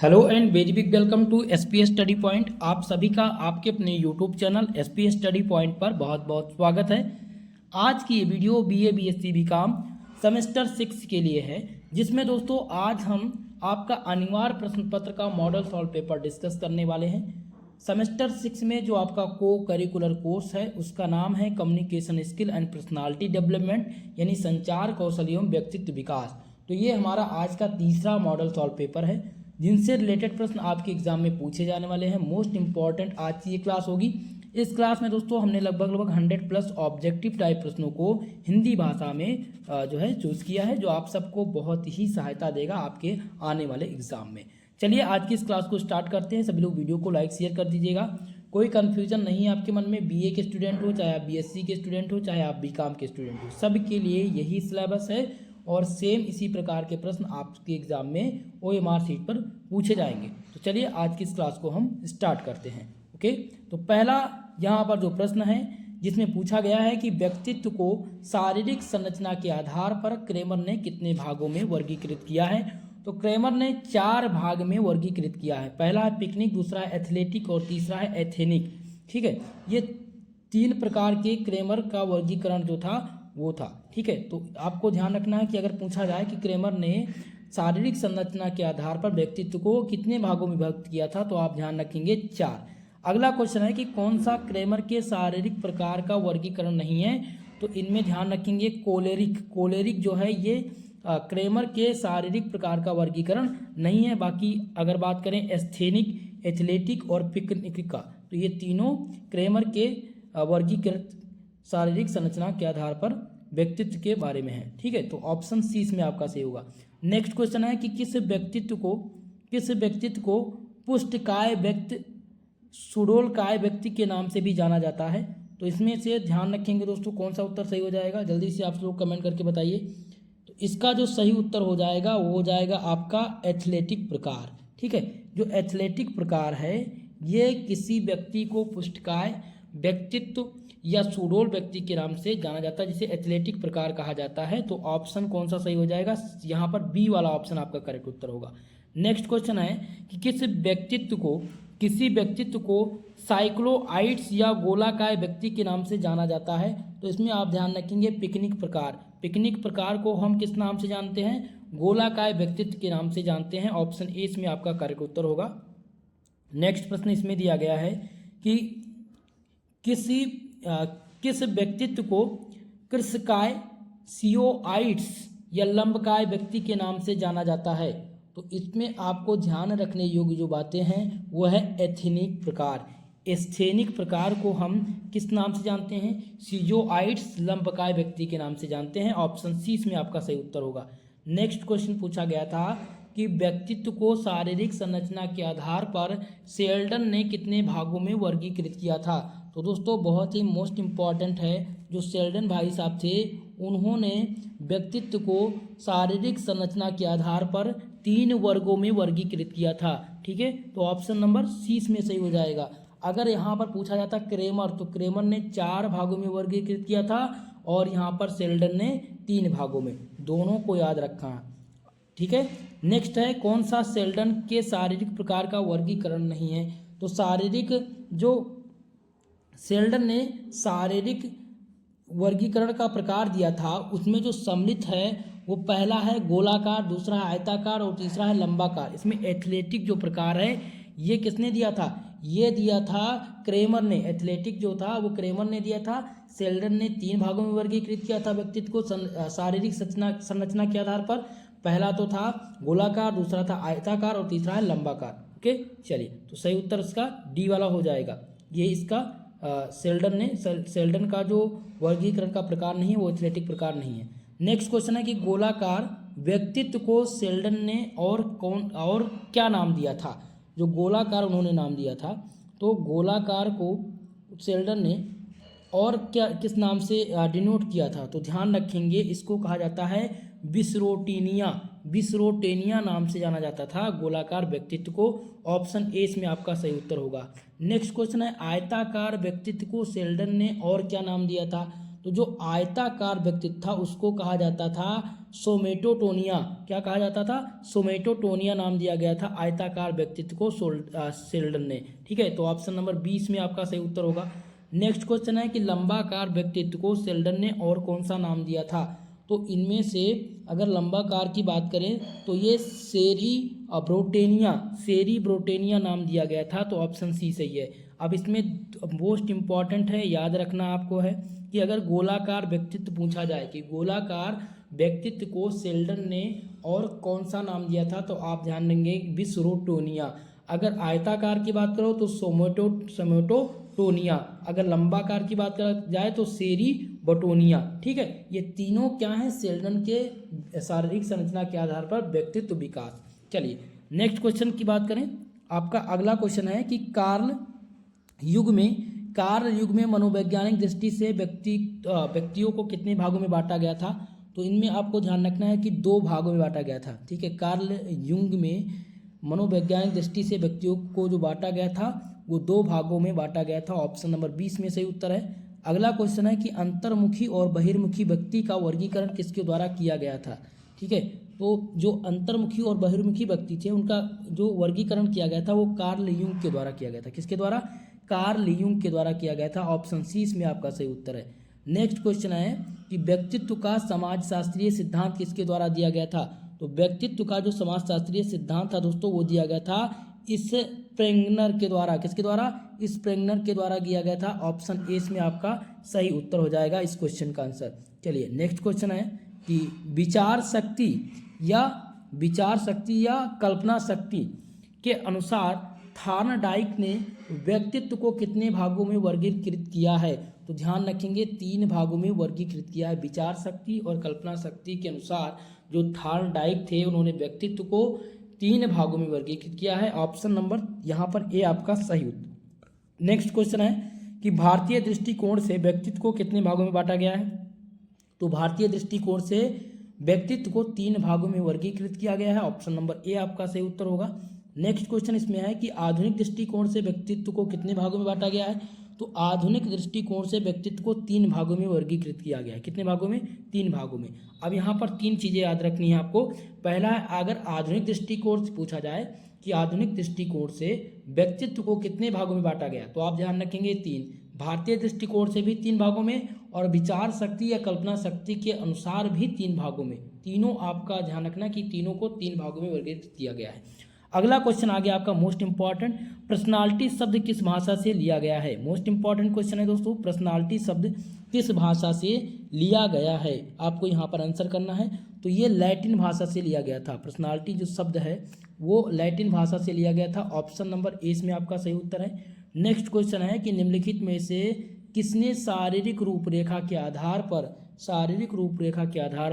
Hello and very big welcome to SPS study point. आप सभी का आपके अपने YouTube channel SPS study point पर बहुत बहुत स्वागत है। आज की ये video BA BSc BCom semester 6 के लिए है, जिसमें दोस्तों आज हम आपका अनिवार्य प्रश्न पत्र का मॉडल सॉल्व पेपर डिस्कस करने वाले हैं। सेमेस्टर 6 में जो आपका को करिकुलर कोर्स है उसका नाम है communication skill and personality development, यानी संचार कौशल एवं व्यक्तित्व विकास। तो ये हमारा आज का तीसरा मॉडल सॉल्व पेपर है, जिनसे रिलेटेड प्रश्न आपके एग्जाम में पूछे जाने वाले हैं। मोस्ट इंपॉर्टेंट आज की ये क्लास होगी। इस क्लास में दोस्तों हमने लगभग 100+ ऑब्जेक्टिव टाइप प्रश्नों को हिंदी भाषा में जो है चूज किया है, जो आप सबको बहुत ही सहायता देगा आपके आने वाले एग्जाम में। चलिए आज की इस क्लास को स्टार्ट करते हैं। सभी लोग वीडियो को लाइक शेयर कर दीजिएगा। कोई कन्फ्यूजन नहीं है आपके मन में, बीए के स्टूडेंट हो, चाहे आप बीएससी के स्टूडेंट हो, चाहे आप बीकॉम के स्टूडेंट हो, सबके लिए यही सिलेबस है और सेम इसी प्रकार के प्रश्न आपके एग्जाम में ओएमआर सीट पर पूछे जाएंगे। तो चलिए आज की इस क्लास को हम स्टार्ट करते हैं। ओके, तो पहला यहाँ पर जो प्रश्न है जिसमें पूछा गया है कि व्यक्तित्व को शारीरिक संरचना के आधार पर क्रेमर ने कितने भागों में वर्गीकृत किया है। तो क्रेमर ने 4 भाग में वर्गीकृत किया है। पहला है पिकनिक, दूसरा है एथलेटिक और तीसरा है एथेनिक। ठीक है, ये 3 प्रकार के क्रेमर का वर्गीकरण जो था वो था। ठीक है, तो आपको ध्यान रखना है कि अगर पूछा जाए कि क्रेमर ने शारीरिक संरचना के आधार पर व्यक्तित्व को कितने भागों में विभक्त किया था, तो आप ध्यान रखेंगे 4। अगला क्वेश्चन है कि कौन सा क्रेमर के शारीरिक प्रकार का वर्गीकरण नहीं है। तो इनमें ध्यान रखेंगे कोलेरिक। कोलेरिक जो है ये क्रेमर के शारीरिक प्रकार का वर्गीकरण नहीं है। बाकी अगर बात करें एस्थेनिक, एथलेटिक और पिकनिक का, तो ये तीनों क्रेमर के वर्गीकृत शारीरिक संरचना के आधार पर व्यक्तित्व के बारे में है। ठीक है, तो ऑप्शन सी इसमें आपका सही होगा। नेक्स्ट क्वेश्चन है कि किस व्यक्तित्व को पुष्टकाय व्यक्ति, सुडोलकाय व्यक्ति के नाम से भी जाना जाता है। तो इसमें से ध्यान रखेंगे दोस्तों कौन सा उत्तर सही हो जाएगा, जल्दी से आप लोग कमेंट करके बताइए। तो इसका जो सही उत्तर हो जाएगा वो हो जाएगा आपका एथलेटिक प्रकार। ठीक है, जो एथलेटिक प्रकार है ये किसी व्यक्ति को पुष्टकाय व्यक्तित्व या सुडोल व्यक्ति के नाम से जाना जाता है, जिसे एथलेटिक प्रकार कहा जाता है। तो ऑप्शन कौन सा सही हो जाएगा, यहाँ पर बी वाला ऑप्शन आपका करेक्ट उत्तर होगा। नेक्स्ट क्वेश्चन है कि किसी व्यक्तित्व को साइक्लोआइड्स या गोलाकार व्यक्ति के नाम से जाना जाता है। तो इसमें आप ध्यान रखेंगे पिकनिक प्रकार। पिकनिक प्रकार को हम किस नाम से जानते हैं, गोलाकार व्यक्तित्व के नाम से जानते हैं। ऑप्शन ए इसमें आपका करेक्ट उत्तर होगा। नेक्स्ट प्रश्न इसमें दिया गया है कि किस व्यक्तित्व को कृष्णकाय, सियोआइड्स या लंबकाय व्यक्ति के नाम से जाना जाता है। तो इसमें आपको ध्यान रखने योग्य जो बातें हैं वो है एथेनिक प्रकार। एस्थेनिक प्रकार को हम किस नाम से जानते हैं, सियोआइड्स लंबकाय व्यक्ति के नाम से जानते हैं। ऑप्शन सी इसमें आपका सही उत्तर होगा। नेक्स्ट क्वेश्चन पूछा गया था कि व्यक्तित्व को शारीरिक संरचना के आधार पर शेल्डन ने कितने भागों में वर्गीकृत किया था। तो दोस्तों बहुत ही मोस्ट इम्पॉर्टेंट है, जो शेल्डन भाई साहब थे उन्होंने व्यक्तित्व को शारीरिक संरचना के आधार पर 3 वर्गों में वर्गीकृत किया था। ठीक है, तो ऑप्शन नंबर सी इसमें सही हो जाएगा। अगर यहाँ पर पूछा जाता क्रेमर, तो क्रेमर ने 4 भागों में वर्गीकृत किया था और यहाँ पर शेल्डन ने 3 भागों में, दोनों को याद रखा। ठीक है, नेक्स्ट है कौन सा शेल्डन के शारीरिक प्रकार का वर्गीकरण नहीं है। तो शेल्डन ने शारीरिक वर्गीकरण का प्रकार दिया था, उसमें जो सम्मिलित है वो पहला है गोलाकार, दूसरा है आयताकार और तीसरा है लंबाकार। इसमें एथलेटिक जो प्रकार है ये किसने दिया था, ये दिया था क्रेमर ने। एथलेटिक जो था वो क्रेमर ने दिया था। शेल्डन ने 3 भागों में वर्गीकृत किया था व्यक्तित्व को शारीरिक संरचना के आधार पर। पहला तो था गोलाकार, दूसरा था आयताकार और तीसरा है लंबाकार। ओके, चलिए तो सही उत्तर इसका डी वाला हो जाएगा। ये इसका शेल्डन का जो वर्गीकरण का प्रकार नहीं है वो एथलेटिक प्रकार नहीं है। नेक्स्ट क्वेश्चन है कि गोलाकार व्यक्तित्व को शेल्डन ने और क्या नाम दिया था। जो गोलाकार उन्होंने नाम दिया था, तो गोलाकार को शेल्डन ने और क्या किस नाम से डिनोट किया था। तो ध्यान रखेंगे इसको कहा जाता है विसरोटेनिया नाम से जाना जाता था गोलाकार व्यक्तित्व को। ऑप्शन ए इसमें आपका सही उत्तर होगा। नेक्स्ट क्वेश्चन है आयताकार व्यक्तित्व को शेल्डन ने और क्या नाम दिया था। तो जो आयताकार व्यक्तित्व था उसको कहा जाता था सोमेटोटोनिया। क्या कहा जाता था? सोमेटोटोनिया नाम दिया गया था आयताकार व्यक्तित्व को शेल्डन ने। ठीक है, तो ऑप्शन नंबर 20 में आपका सही उत्तर होगा। नेक्स्ट क्वेश्चन है कि लंबाकार व्यक्तित्व को शेल्डन ने और कौन सा नाम दिया था? तो इनमें से अगर लंबाकार की बात करें तो ये सेरी ब्रोटेनिया नाम दिया गया था, तो ऑप्शन सी सही है। अब इसमें मोस्ट इम्पॉर्टेंट है, याद रखना आपको है कि अगर गोलाकार व्यक्तित्व पूछा जाए कि गोलाकार व्यक्तित्व को शेल्डन ने और कौन सा नाम दिया था, तो आप ध्यान देंगे विसरोटोनिया। अगर आयताकार की बात करो तो सोमेटोटोनिया, अगर लंबाकार की बात करा जाए तो सेरी बटोनिया। ठीक है, ये तीनों क्या है? शेल्डन के शारीरिक संरचना के आधार पर व्यक्तित्व विकास। चलिए नेक्स्ट क्वेश्चन की बात करें। आपका अगला क्वेश्चन है कि कार्ल युग में मनोवैज्ञानिक दृष्टि से व्यक्तियों को कितने भागों में बांटा गया था? तो इनमें आपको ध्यान रखना है कि 2 भागों में बांटा गया था। ठीक है, कार्ल युंग में मनोवैज्ञानिक दृष्टि से व्यक्तियों को जो बांटा गया था वो 2 भागों में बांटा गया था। ऑप्शन नंबर 20 में सही उत्तर है। अगला क्वेश्चन है कि अंतर्मुखी और बहिर्मुखी व्यक्ति का वर्गीकरण किसके द्वारा किया गया था? ठीक है, तो जो अंतर्मुखी और बहिर्मुखी व्यक्ति थे उनका जो वर्गीकरण किया गया था वो कार्ल युंग के द्वारा किया गया था। किसके द्वारा? कार्ल युंग के द्वारा किया गया था। ऑप्शन सी इसमें आपका सही उत्तर है। नेक्स्ट क्वेश्चन है कि व्यक्तित्व का समाजशास्त्रीय सिद्धांत किसके द्वारा दिया गया था? तो व्यक्तित्व का जो समाजशास्त्रीय सिद्धांत था दोस्तों वो दिया गया था स्प्रेंगनर के द्वारा। किसके द्वारा? स्प्रेंगनर के द्वारा दिया गया था। ऑप्शन ए इसमें आपका सही उत्तर हो जाएगा इस क्वेश्चन का आंसर। चलिए नेक्स्ट क्वेश्चन है कि विचार शक्ति या कल्पना शक्ति के अनुसार थॉर्नडाइक ने व्यक्तित्व को कितने भागों में वर्गीकृत किया है? तो ध्यान रखेंगे 3 भागों में वर्गीकृत किया है। विचार शक्ति और कल्पना शक्ति के अनुसार जो थॉर्नडाइक थे उन्होंने व्यक्तित्व को 3 भागों में वर्गीकृत किया है। ऑप्शन नंबर यहाँ पर ए आपका सही उत्तर। नेक्स्ट क्वेश्चन है कि भारतीय दृष्टिकोण से व्यक्तित्व को कितने भागों में बांटा गया है? तो भारतीय दृष्टिकोण से व्यक्तित्व को 3 भागों में वर्गीकृत किया गया है। ऑप्शन नंबर ए आपका सही उत्तर होगा। नेक्स्ट क्वेश्चन इसमें है कि आधुनिक दृष्टिकोण से व्यक्तित्व को कितने भागों में बांटा गया है? तो आधुनिक दृष्टिकोण से व्यक्तित्व को 3 भागों में वर्गीकृत किया गया है। कितने भागों में? 3 भागों में। अब यहाँ पर 3 चीज़ें याद रखनी है आपको। पहला है, अगर आधुनिक दृष्टिकोण से पूछा जाए कि आधुनिक दृष्टिकोण से व्यक्तित्व को कितने भागों में बांटा गया, तो आप ध्यान रखेंगे 3। भारतीय दृष्टिकोण से भी 3 भागों में और विचार शक्ति या कल्पना शक्ति के अनुसार भी 3 भागों में। तीनों आपका ध्यान रखना कि तीनों को 3 भागों में वर्गीकृत किया गया है। अगला क्वेश्चन आ गया आपका मोस्ट इंपॉर्टेंट, पर्सनालिटी शब्द किस भाषा से लिया गया है? मोस्ट इंपॉर्टेंट क्वेश्चन है दोस्तों, पर्सनालिटी शब्द किस भाषा से लिया गया है? आपको यहाँ पर आंसर करना है। तो ये लैटिन भाषा से लिया गया था। पर्सनालिटी जो शब्द है वो लैटिन भाषा से लिया गया था। ऑप्शन नंबर ए इसमें आपका सही उत्तर है। नेक्स्ट क्वेश्चन है कि निम्नलिखित में से किसने शारीरिक रूपरेखा के आधार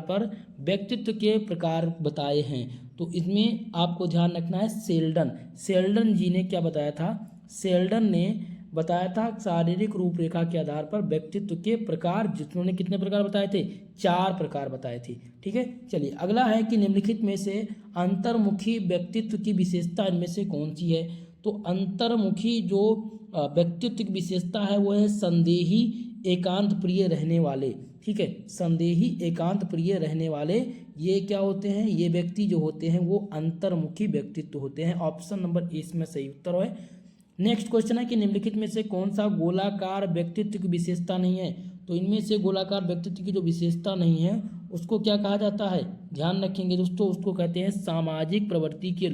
पर व्यक्तित्व के प्रकार बताए हैं? तो इसमें आपको ध्यान रखना है शेल्डन जी ने क्या बताया था? शेल्डन ने बताया था शारीरिक रूपरेखा के आधार पर व्यक्तित्व के प्रकार, जिन्होंने कितने प्रकार बताए थे? 4 प्रकार बताए थे। ठीक है, चलिए अगला है कि निम्नलिखित में से अंतर्मुखी व्यक्तित्व की विशेषता इनमें से कौन सी है? तो अंतर्मुखी जो व्यक्तित्व की विशेषता है वो है संदेही एकांत प्रिय रहने वाले। ठीक है, संदेही एकांत प्रिय रहने वाले ये क्या होते हैं? ये व्यक्ति जो होते हैं वो अंतर्मुखी व्यक्तित्व होते हैं। ऑप्शन नंबर ए इसमें सही उत्तर है। नेक्स्ट क्वेश्चन है कि निम्नलिखित में से कौन सा गोलाकार व्यक्तित्व की विशेषता नहीं है? तो इनमें से गोलाकार व्यक्तित्व की जो विशेषता नहीं है उसको क्या कहा जाता है? ध्यान रखेंगे दोस्तों, उसको कहते हैं सामाजिक प्रवृत्ति के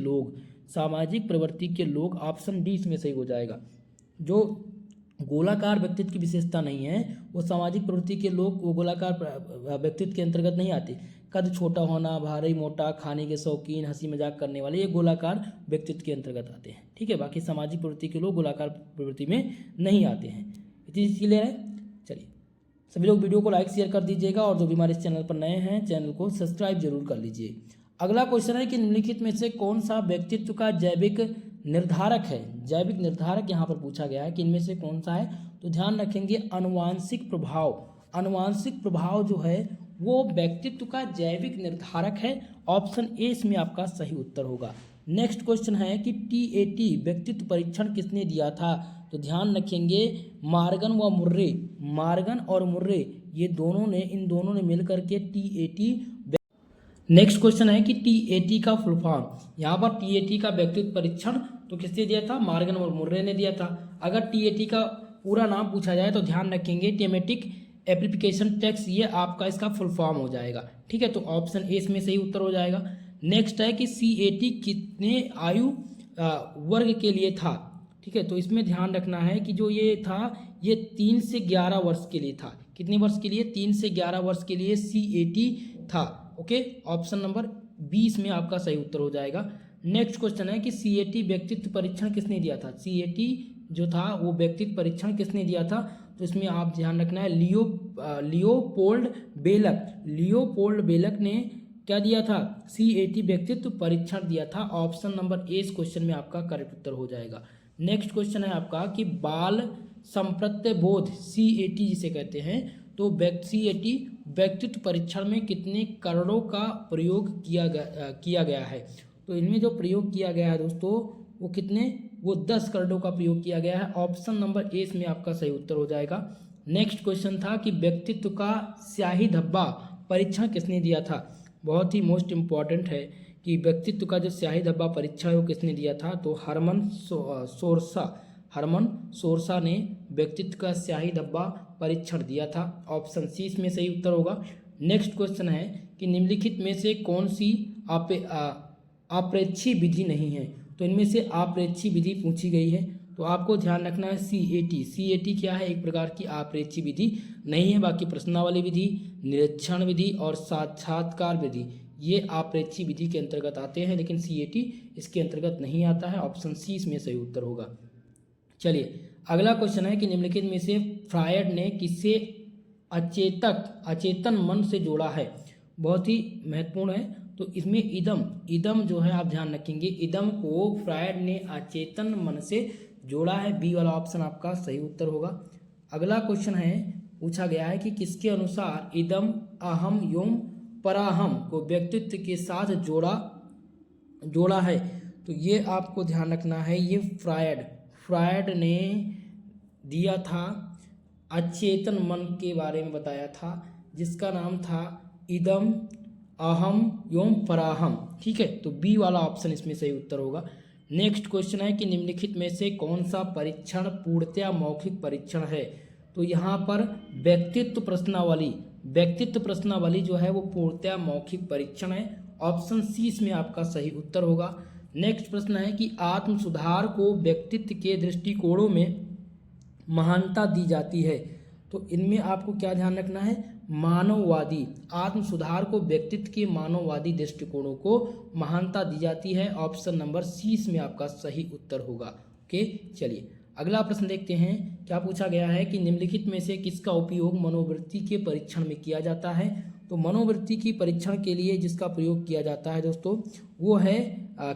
लोग। ऑप्शन डी इसमें सही हो जाएगा। जो गोलाकार व्यक्तित्व की विशेषता नहीं है वो सामाजिक प्रवृत्ति के लोग वो गोलाकार व्यक्तित्व के अंतर्गत नहीं आते। कद छोटा होना, भारी मोटा, खाने के शौकीन, हंसी मजाक करने वाले, ये गोलाकार व्यक्तित्व के अंतर्गत आते हैं। ठीक है, बाकी सामाजिक प्रवृत्ति के लोग गोलाकार प्रवृत्ति में नहीं आते हैं। इतनी क्लियर है। चलिए सभी लोग वीडियो को लाइक शेयर कर दीजिएगा और जो भी हमारे इस चैनल पर नए हैं चैनल को सब्सक्राइब जरूर कर लीजिए। अगला क्वेश्चन है कि निम्नलिखित में से कौन सा व्यक्तित्व का जैविक निर्धारक है? जैविक निर्धारक यहाँ पर पूछा गया है कि इनमें से कौन सा है? तो ध्यान रखेंगे अनुवांशिक प्रभाव जो है वो व्यक्तित्व का जैविक निर्धारक है। ऑप्शन ए इसमें आपका सही उत्तर होगा। नेक्स्ट क्वेश्चन है कि TAT व्यक्तित्व परीक्षण किसने दिया था? तो ध्यान रखेंगे मार्गन और मुर्रे इन दोनों ने मिलकर के टीएटी। नेक्स्ट क्वेश्चन है कि टीएटी का फुल फॉर्म, यहाँ पर टीएटी का व्यक्तित्व परीक्षण तो किसने दिया था, मॉर्गन और मुर्रे ने दिया था। अगर टीएटी का पूरा नाम पूछा जाए तो ध्यान रखेंगे थीमेटिक एप्लीकेशन टेक्स्ट, ये आपका इसका फुल फॉर्म हो जाएगा। ठीक है, तो ऑप्शन ए इसमें सही उत्तर हो जाएगा। नेक्स्ट है कि सीएटी कितने आयु वर्ग के लिए था। ठीक है, तो इसमें ध्यान रखना है कि जो ये था ये 3 से 11 वर्ष के लिए था। कितने वर्ष के लिए, 3 से 11 वर्ष के लिए सीएटी था। ओके, ऑप्शन नंबर 20 में आपका सही उत्तर हो जाएगा। नेक्स्ट क्वेश्चन है कि सीएटी व्यक्तित्व परीक्षण किसने दिया था। सीएटी जो था वो व्यक्तित्व परीक्षण किसने दिया था, तो इसमें आप ध्यान रखना है लियोपोल्ड बेलक ने क्या दिया था, सीएटी व्यक्तित्व परीक्षण दिया था। ऑप्शन नंबर ए इस क्वेश्चन में आपका करेक्ट उत्तर हो जाएगा। नेक्स्ट क्वेश्चन है आपका कि बाल संप्रत्य बोध सीएटी जिसे कहते हैं, तो सीएटी व्यक्तित्व परीक्षण में कितने करोड़ों का प्रयोग किया गया है। तो इनमें जो प्रयोग किया गया है दोस्तों वो कितने, वो 10 करोड़ों का प्रयोग किया गया है। ऑप्शन नंबर ए इसमें आपका सही उत्तर हो जाएगा। नेक्स्ट क्वेश्चन था कि व्यक्तित्व का स्याही धब्बा परीक्षण किसने दिया था। बहुत ही मोस्ट इम्पॉर्टेंट है कि व्यक्तित्व का जो स्याही धब्बा परीक्षण है वो किसने दिया था, तो हरमन सोरसा ने व्यक्तित्व का स्याही धब्बा परीक्षण दिया था। ऑप्शन सी इसमें सही उत्तर होगा। नेक्स्ट क्वेश्चन है कि निम्नलिखित में से कौन सी आप्रेक्षी विधि नहीं है। तो इनमें से आप्रेक्षी विधि पूछी गई है, तो आपको ध्यान रखना है सीएटी क्या है, एक प्रकार की आप्रेक्षी विधि नहीं है। बाकी प्रश्नावली विधि, निरीक्षण विधि और साक्षात्कार विधि ये आप्रेक्षी विधि के अंतर्गत आते हैं, लेकिन सीएटी इसके अंतर्गत नहीं आता है। ऑप्शन सी इसमें सही उत्तर होगा। चलिए अगला क्वेश्चन है कि निम्नलिखित में से फ्रायड ने किसे अचेतन मन से जोड़ा है। बहुत ही महत्वपूर्ण है, तो इसमें इदम जो है आप ध्यान रखेंगे, इदम को फ्रायड ने अचेतन मन से जोड़ा है। बी वाला ऑप्शन आपका सही उत्तर होगा। अगला क्वेश्चन है, पूछा गया है कि किसके अनुसार इदम अहम योम पराहम को व्यक्तित्व के साथ जोड़ा है। तो ये आपको ध्यान रखना है, ये फ्रायड ने दिया था, अचेतन मन के बारे में बताया था, जिसका नाम था इदम अहम योम पराहम। ठीक है, तो बी वाला ऑप्शन इसमें सही उत्तर होगा। नेक्स्ट क्वेश्चन है कि निम्नलिखित में से कौन सा परीक्षण पूर्णतया मौखिक परीक्षण है। तो यहाँ पर व्यक्तित्व प्रश्नावली जो है वो पूर्णतया मौखिक परीक्षण है। ऑप्शन सी इसमें आपका सही उत्तर होगा। नेक्स्ट प्रश्न है कि आत्म सुधार को व्यक्तित्व के दृष्टिकोणों में महानता दी जाती है। तो इनमें आपको क्या ध्यान रखना है, मानववादी, आत्म सुधार को व्यक्तित्व के मानववादी दृष्टिकोणों को महानता दी जाती है। ऑप्शन नंबर सी इसमें आपका सही उत्तर होगा। ओके, चलिए अगला प्रश्न देखते हैं। क्या पूछा गया है कि निम्नलिखित में से किसका उपयोग मनोवृत्ति के परीक्षण में किया जाता है। तो मनोवृत्ति की परीक्षण के लिए जिसका प्रयोग किया जाता है दोस्तों वो है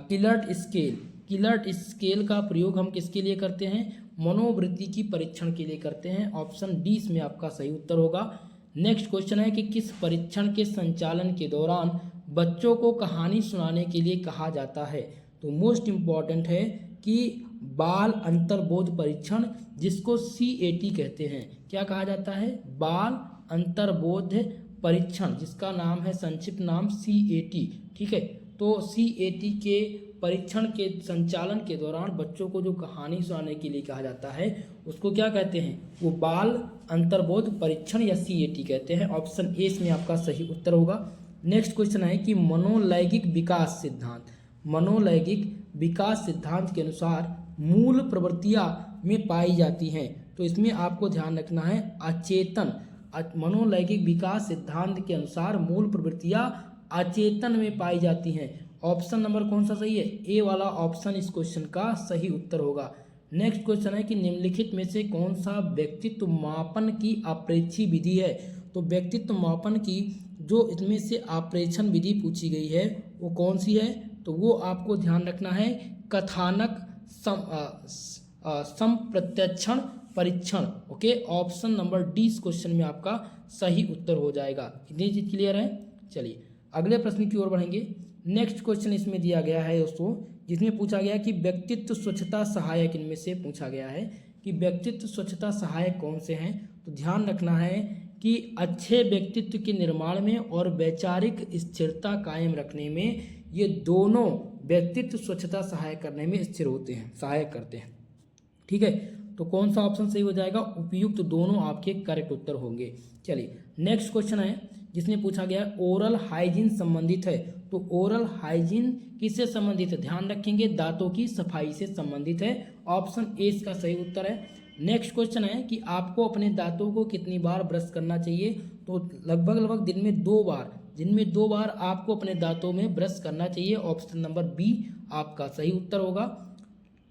किलर्ट स्केल का प्रयोग हम किसके लिए करते हैं, मनोवृत्ति की परीक्षण के लिए करते हैं। ऑप्शन डी इसमें आपका सही उत्तर होगा। नेक्स्ट क्वेश्चन है कि किस परीक्षण के संचालन के दौरान बच्चों को कहानी सुनाने के लिए कहा जाता है। तो मोस्ट इम्पॉर्टेंट है कि बाल अंतर्बोध परीक्षण, जिसको सीएटी कहते हैं। क्या कहा जाता है, बाल अंतर्बोध परीक्षण, जिसका नाम है संक्षिप्त नाम सीएटी। ठीक है, तो सीएटी के परीक्षण के संचालन के दौरान बच्चों को जो कहानी सुनाने के लिए कहा जाता है उसको क्या कहते हैं, वो बाल अंतर्बोध परीक्षण या सीएटी कहते हैं। ऑप्शन ए इसमें आपका सही उत्तर होगा। नेक्स्ट क्वेश्चन है कि मनोलैंगिक विकास सिद्धांत के अनुसार मूल प्रवृत्तियां में पाई जाती हैं। तो इसमें आपको ध्यान रखना है मनोलैंगिक विकास सिद्धांत के अनुसार मूल प्रवृत्तियां अचेतन में पाई जाती हैं। ऑप्शन नंबर कौन सा सही है, ए वाला ऑप्शन इस क्वेश्चन का सही उत्तर होगा। नेक्स्ट क्वेश्चन है कि निम्नलिखित में से कौन सा व्यक्तित्व मापन की अप्रेक्षी विधि है। तो व्यक्तित्व मापन की जो इसमें से आप्रेक्षण विधि पूछी गई है वो कौन सी है, तो वो आपको ध्यान रखना है कथानक संप्रत्यक्षण परीक्षण। ओके, ऑप्शन नंबर डी इस क्वेश्चन में आपका सही उत्तर हो जाएगा। इतनी चीज क्लियर है। चलिए अगले प्रश्न की ओर बढ़ेंगे। नेक्स्ट क्वेश्चन इसमें दिया गया है दोस्तों, जिसमें पूछा गया कि व्यक्तित्व स्वच्छता सहायक, इनमें से पूछा गया है कि व्यक्तित्व स्वच्छता सहायक कौन से हैं। तो ध्यान रखना है कि अच्छे व्यक्तित्व के निर्माण में और वैचारिक स्थिरता कायम रखने में ये दोनों व्यक्तित्व स्वच्छता सहायक करने में स्थिर होते हैं, सहायक करते हैं। ठीक है, तो कौन सा ऑप्शन सही हो जाएगा? उपयुक्त दोनों आपके करेक्ट उत्तर होंगे। चलिए नेक्स्ट क्वेश्चन है जिसमें पूछा गया है ओरल हाइजीन संबंधित है। तो ओरल हाइजीन किससे संबंधित है? ध्यान रखेंगे दांतों की सफाई से संबंधित है। ऑप्शन ए इसका सही उत्तर है। नेक्स्ट क्वेश्चन है कि आपको अपने दांतों को कितनी बार ब्रश करना चाहिए? तो लगभग दिन में 2 बार, दिन में 2 बार आपको अपने दांतों में ब्रश करना चाहिए। ऑप्शन नंबर बी आपका सही उत्तर होगा।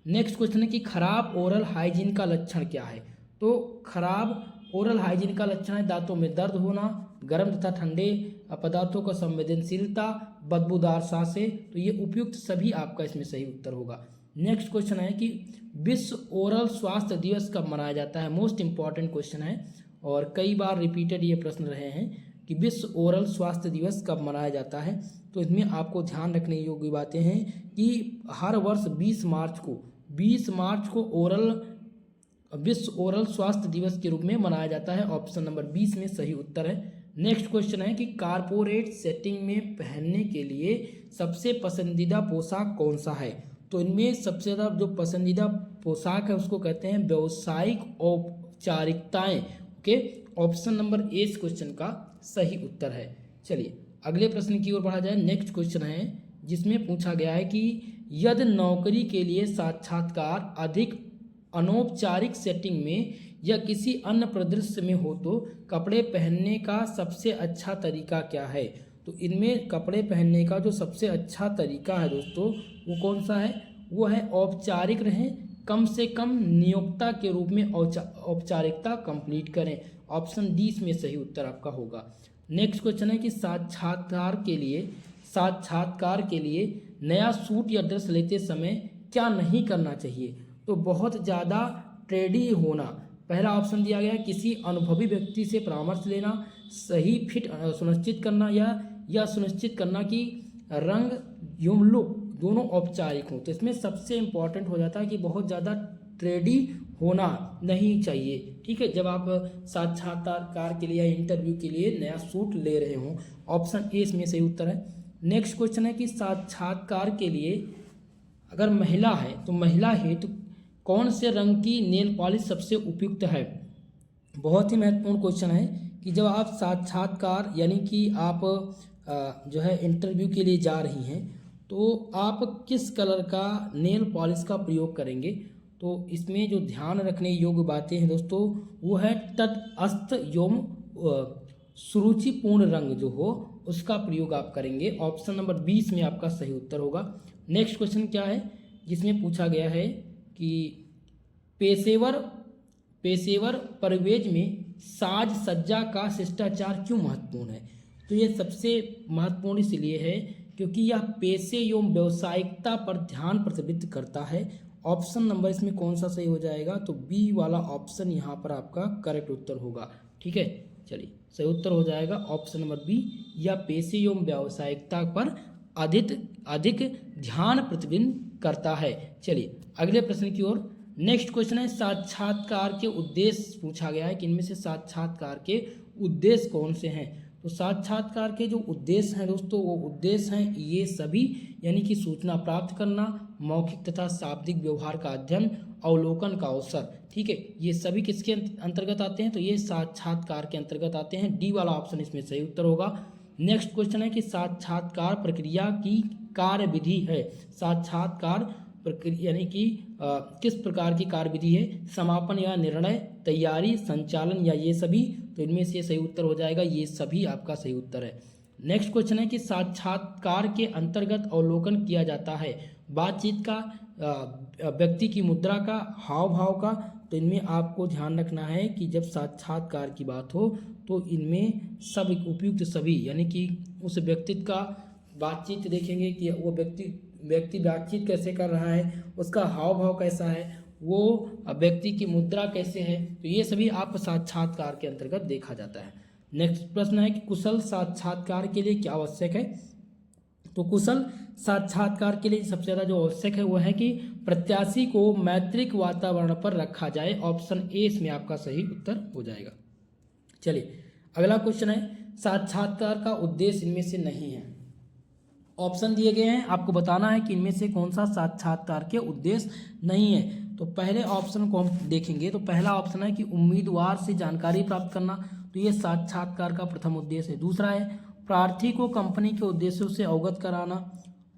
नेक्स्ट क्वेश्चन है कि खराब ओरल हाइजीन का लक्षण क्या है? तो खराब ओरल हाइजीन का लक्षण है दांतों में दर्द होना, गर्म तथा ठंडे पदार्थों का संवेदनशीलता, बदबूदार सांसें। तो ये उपयुक्त सभी आपका इसमें सही उत्तर होगा। नेक्स्ट क्वेश्चन है कि विश्व ओरल स्वास्थ्य दिवस कब मनाया जाता है? मोस्ट इंपॉर्टेंट क्वेश्चन है और कई बार रिपीटेड ये प्रश्न रहे हैं कि विश्व ओरल स्वास्थ्य दिवस कब मनाया जाता है। तो इसमें आपको ध्यान रखने योग्य बातें हैं कि हर वर्ष 20 मार्च को विश्व ओरल स्वास्थ्य दिवस के रूप में मनाया जाता है। ऑप्शन नंबर 20 में सही उत्तर है। नेक्स्ट क्वेश्चन है कि कारपोरेट सेटिंग में पहनने के लिए सबसे पसंदीदा पोशाक कौन सा है? तो इनमें सबसे ज़्यादा जो पसंदीदा पोशाक है उसको कहते हैं व्यावसायिक औपचारिकताएं। ओके, ऑप्शन नंबर ए इस क्वेश्चन का सही उत्तर है। चलिए अगले प्रश्न की ओर बढ़ा जाए। नेक्स्ट क्वेश्चन है जिसमें पूछा गया है कि यदि नौकरी के लिए साक्षात्कार अधिक अनौपचारिक सेटिंग में या किसी अन्य परिदृश्य में हो तो कपड़े पहनने का सबसे अच्छा तरीका क्या है? तो इनमें कपड़े पहनने का जो सबसे अच्छा तरीका है दोस्तों वो कौन सा है? वो है औपचारिक रहें, कम से कम नियोक्ता के रूप में औपचारिकता कंप्लीट करें। ऑप्शन डी इसमें सही उत्तर आपका होगा। नेक्स्ट क्वेश्चन है कि साक्षात्कार के लिए नया सूट या ड्रेस लेते समय क्या नहीं करना चाहिए? तो बहुत ज़्यादा ट्रेडी होना, पहला ऑप्शन दिया गया है किसी अनुभवी व्यक्ति से परामर्श लेना, सही फिट सुनिश्चित करना या सुनिश्चित करना कि रंग एवं लुक दोनों औपचारिक हों। तो इसमें सबसे इम्पॉर्टेंट हो जाता है कि बहुत ज़्यादा ट्रेडी होना नहीं चाहिए। ठीक है, जब आप साक्षात्कार के लिए या इंटरव्यू के लिए नया सूट ले रहे हों। ऑप्शन ए इसमें सही उत्तर है। नेक्स्ट क्वेश्चन है कि साक्षात्कार के लिए अगर महिला है तो महिला हेतु कौन से रंग की नेल पॉलिश सबसे उपयुक्त है? बहुत ही महत्वपूर्ण क्वेश्चन है कि जब आप साक्षात्कार यानी कि आप जो है इंटरव्यू के लिए जा रही हैं तो आप किस कलर का नेल पॉलिश का प्रयोग करेंगे? तो इसमें जो ध्यान रखने योग्य बातें हैं दोस्तों वो है तटस्थ एवं सुरुचिपूर्ण रंग जो हो उसका प्रयोग आप करेंगे। ऑप्शन नंबर 20 में आपका सही उत्तर होगा। नेक्स्ट क्वेश्चन क्या है जिसमें पूछा गया है कि पेशेवर परिवेश में साज सज्जा का शिष्टाचार क्यों महत्वपूर्ण है? तो ये सबसे महत्वपूर्ण इसलिए है क्योंकि यह पेशे एवं व्यावसायिकता पर ध्यान प्रतिबिंबित करता है। ऑप्शन नंबर इसमें कौन सा सही हो जाएगा? तो बी वाला ऑप्शन यहाँ पर आपका करेक्ट उत्तर होगा। ठीक है, चलिए सही उत्तर हो जाएगा ऑप्शन नंबर बी, या पेशे एवं व्यावसायिकता पर अधिक ध्यान प्रतिबिंब करता है। चलिए अगले प्रश्न की ओर। नेक्स्ट क्वेश्चन है साक्षात्कार के उद्देश्य पूछा गया है कि इनमें से साक्षात्कार के उद्देश्य कौन से हैं? तो साक्षात्कार के जो उद्देश्य हैं दोस्तों वो उद्देश्य हैं ये सभी, यानी कि सूचना प्राप्त करना, मौखिक तथा शाब्दिक व्यवहार का अध्ययन, अवलोकन का अवसर। ठीक है, ये सभी किसके अंतर्गत आते हैं? तो ये साक्षात्कार के अंतर्गत आते हैं। डी वाला ऑप्शन इसमें सही उत्तर होगा। नेक्स्ट क्वेश्चन है कि साक्षात्कार प्रक्रिया की कार्यविधि है। साक्षात्कार प्रक्रिया यानी कि किस प्रकार की कार्यविधि है? समापन या निर्णय, तैयारी, संचालन या ये सभी? तो इनमें से सही उत्तर हो जाएगा ये सभी आपका सही उत्तर है। नेक्स्ट क्वेश्चन है कि साक्षात्कार के अंतर्गत अवलोकन किया जाता है बातचीत का, व्यक्ति की मुद्रा का, हाव भाव का। तो इनमें आपको ध्यान रखना है कि जब साक्षात्कार की बात हो तो इनमें सब उपयुक्त सभी, यानी कि उस व्यक्तित्व का बातचीत देखेंगे कि वो व्यक्ति बातचीत कैसे कर रहा है, उसका हाव भाव कैसा है, वो व्यक्ति की मुद्रा कैसे है। तो ये सभी आप साक्षात्कार के अंतर्गत देखा जाता है। नेक्स्ट प्रश्न है कि कुशल साक्षात्कार के लिए क्या आवश्यक है? तो कुशल साक्षात्कार के लिए सबसे ज़्यादा जो आवश्यक है वो है कि प्रत्याशी को मैत्रिक वातावरण पर रखा जाए। ऑप्शन ए इसमें आपका सही उत्तर हो जाएगा। चलिए अगला क्वेश्चन है साक्षात्कार का उद्देश्य इनमें से नहीं है। ऑप्शन दिए गए हैं, आपको बताना है कि इनमें से कौन सा साक्षात्कार के उद्देश्य नहीं है। तो पहले ऑप्शन को हम देखेंगे तो पहला ऑप्शन है कि उम्मीदवार से जानकारी प्राप्त करना, तो ये साक्षात्कार का प्रथम उद्देश्य है। दूसरा है प्रार्थी को कंपनी के उद्देश्यों से अवगत कराना,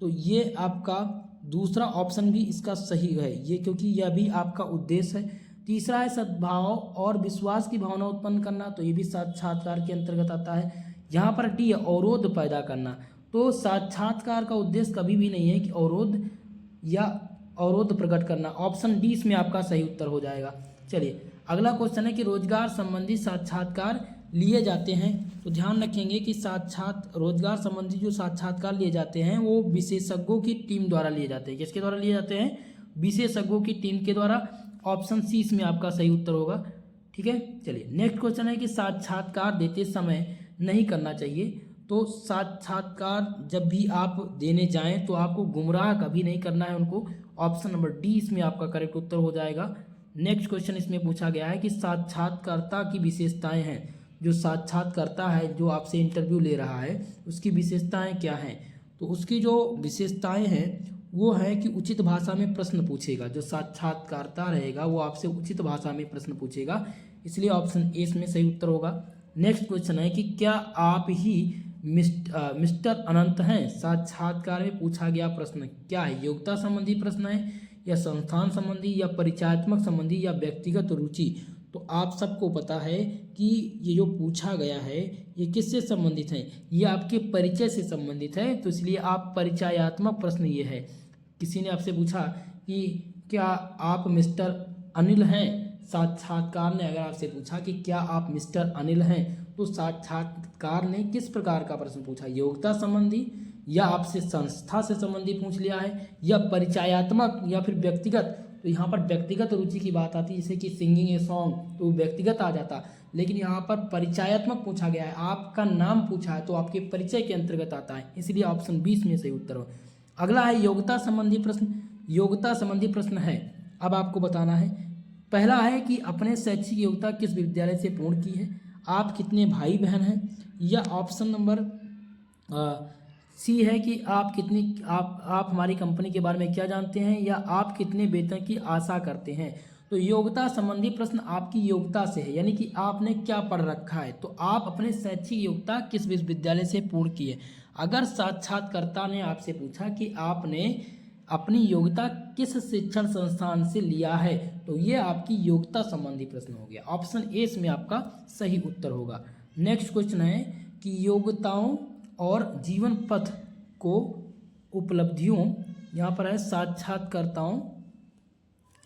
तो ये आपका दूसरा ऑप्शन भी इसका सही है ये, क्योंकि यह भी आपका उद्देश्य है। तीसरा है सद्भाव और विश्वास की भावना उत्पन्न करना, तो ये भी साक्षात्कार के अंतर्गत आता है। यहाँ पर डी अवरोध पैदा करना, तो साक्षात्कार का उद्देश्य कभी भी नहीं है कि अवरोध या अवरोध प्रकट करना। ऑप्शन डी इसमें आपका सही उत्तर हो जाएगा। चलिए अगला क्वेश्चन है कि रोजगार संबंधी साक्षात्कार लिए जाते हैं, तो ध्यान रखेंगे कि रोजगार संबंधी जो साक्षात्कार लिए जाते हैं वो विशेषज्ञों की टीम द्वारा लिए जाते हैं। किसके द्वारा लिए जाते हैं? विशेषज्ञों की टीम के द्वारा। ऑप्शन सी इसमें आपका सही उत्तर होगा। ठीक है, चलिए नेक्स्ट क्वेश्चन है कि साक्षात्कार देते समय नहीं करना चाहिए, तो साक्षात्कार जब भी आप देने जाएं तो आपको गुमराह कभी नहीं करना है उनको। ऑप्शन नंबर डी इसमें आपका करेक्ट उत्तर हो जाएगा। नेक्स्ट क्वेश्चन इसमें पूछा गया है कि साक्षात्कारता की विशेषताएं हैं, जो साक्षात्कारता है जो आपसे इंटरव्यू ले रहा है उसकी विशेषताएं क्या हैं, तो उसकी जो विशेषताएं हैं वो है कि उचित भाषा में प्रश्न पूछेगा। जो साक्षात्कारता रहेगा वो आपसे उचित भाषा में प्रश्न पूछेगा, इसलिए ऑप्शन ए इसमें सही उत्तर होगा। नेक्स्ट क्वेश्चन है कि क्या आप ही मिस्टर अनंत हैं? साक्षात्कार में पूछा गया प्रश्न क्या है? योग्यता संबंधी प्रश्न है या संस्थान संबंधी या परिचयात्मक संबंधी या व्यक्तिगत रुचि? तो आप सबको पता है कि ये जो पूछा गया है ये किससे संबंधित है? ये आपके परिचय से संबंधित है, तो इसलिए आप परिचयात्मक प्रश्न ये है। किसी ने आपसे पूछा कि क्या आप मिस्टर अनिल हैं? साक्षात्कार ने अगर आपसे पूछा कि क्या आप मिस्टर अनिल हैं, तो साक्षात्कार ने किस प्रकार का प्रश्न पूछा? योग्यता संबंधी या आपसे संस्था से संबंधी पूछ लिया है या परिचयात्मक या फिर व्यक्तिगत? तो यहाँ पर व्यक्तिगत रुचि की बात आती है, जैसे कि सिंगिंग ए सॉन्ग तो व्यक्तिगत आ जाता, लेकिन यहाँ पर परिचयात्मक पूछा गया है, आपका नाम पूछा है तो आपके परिचय के अंतर्गत आता है, इसलिए ऑप्शन 20 में सही उत्तर हो। अगला है योग्यता संबंधी प्रश्न। योग्यता संबंधी प्रश्न है, अब आपको बताना है। पहला है कि अपने शैक्षिक योग्यता किस विद्यालय से पूर्ण की है, आप कितने भाई बहन हैं, या ऑप्शन नंबर सी है कि आप हमारी कंपनी के बारे में क्या जानते हैं, या आप कितने वेतन की आशा करते हैं। तो योग्यता संबंधी प्रश्न आपकी योग्यता से है, यानी कि आपने क्या पढ़ रखा है, तो आप अपने शैक्षिक योग्यता किस विश्वविद्यालय से पूर्ण की है। अगर साक्षात्कारता ने आपसे पूछा कि आपने अपनी योग्यता किस शिक्षण संस्थान से लिया है, तो ये आपकी योग्यता संबंधी प्रश्न हो गया। ऑप्शन ए इसमें आपका सही उत्तर होगा। नेक्स्ट क्वेश्चन है कि योग्यताओं और जीवन पथ को उपलब्धियों, यहाँ पर है साक्षात्कारताओं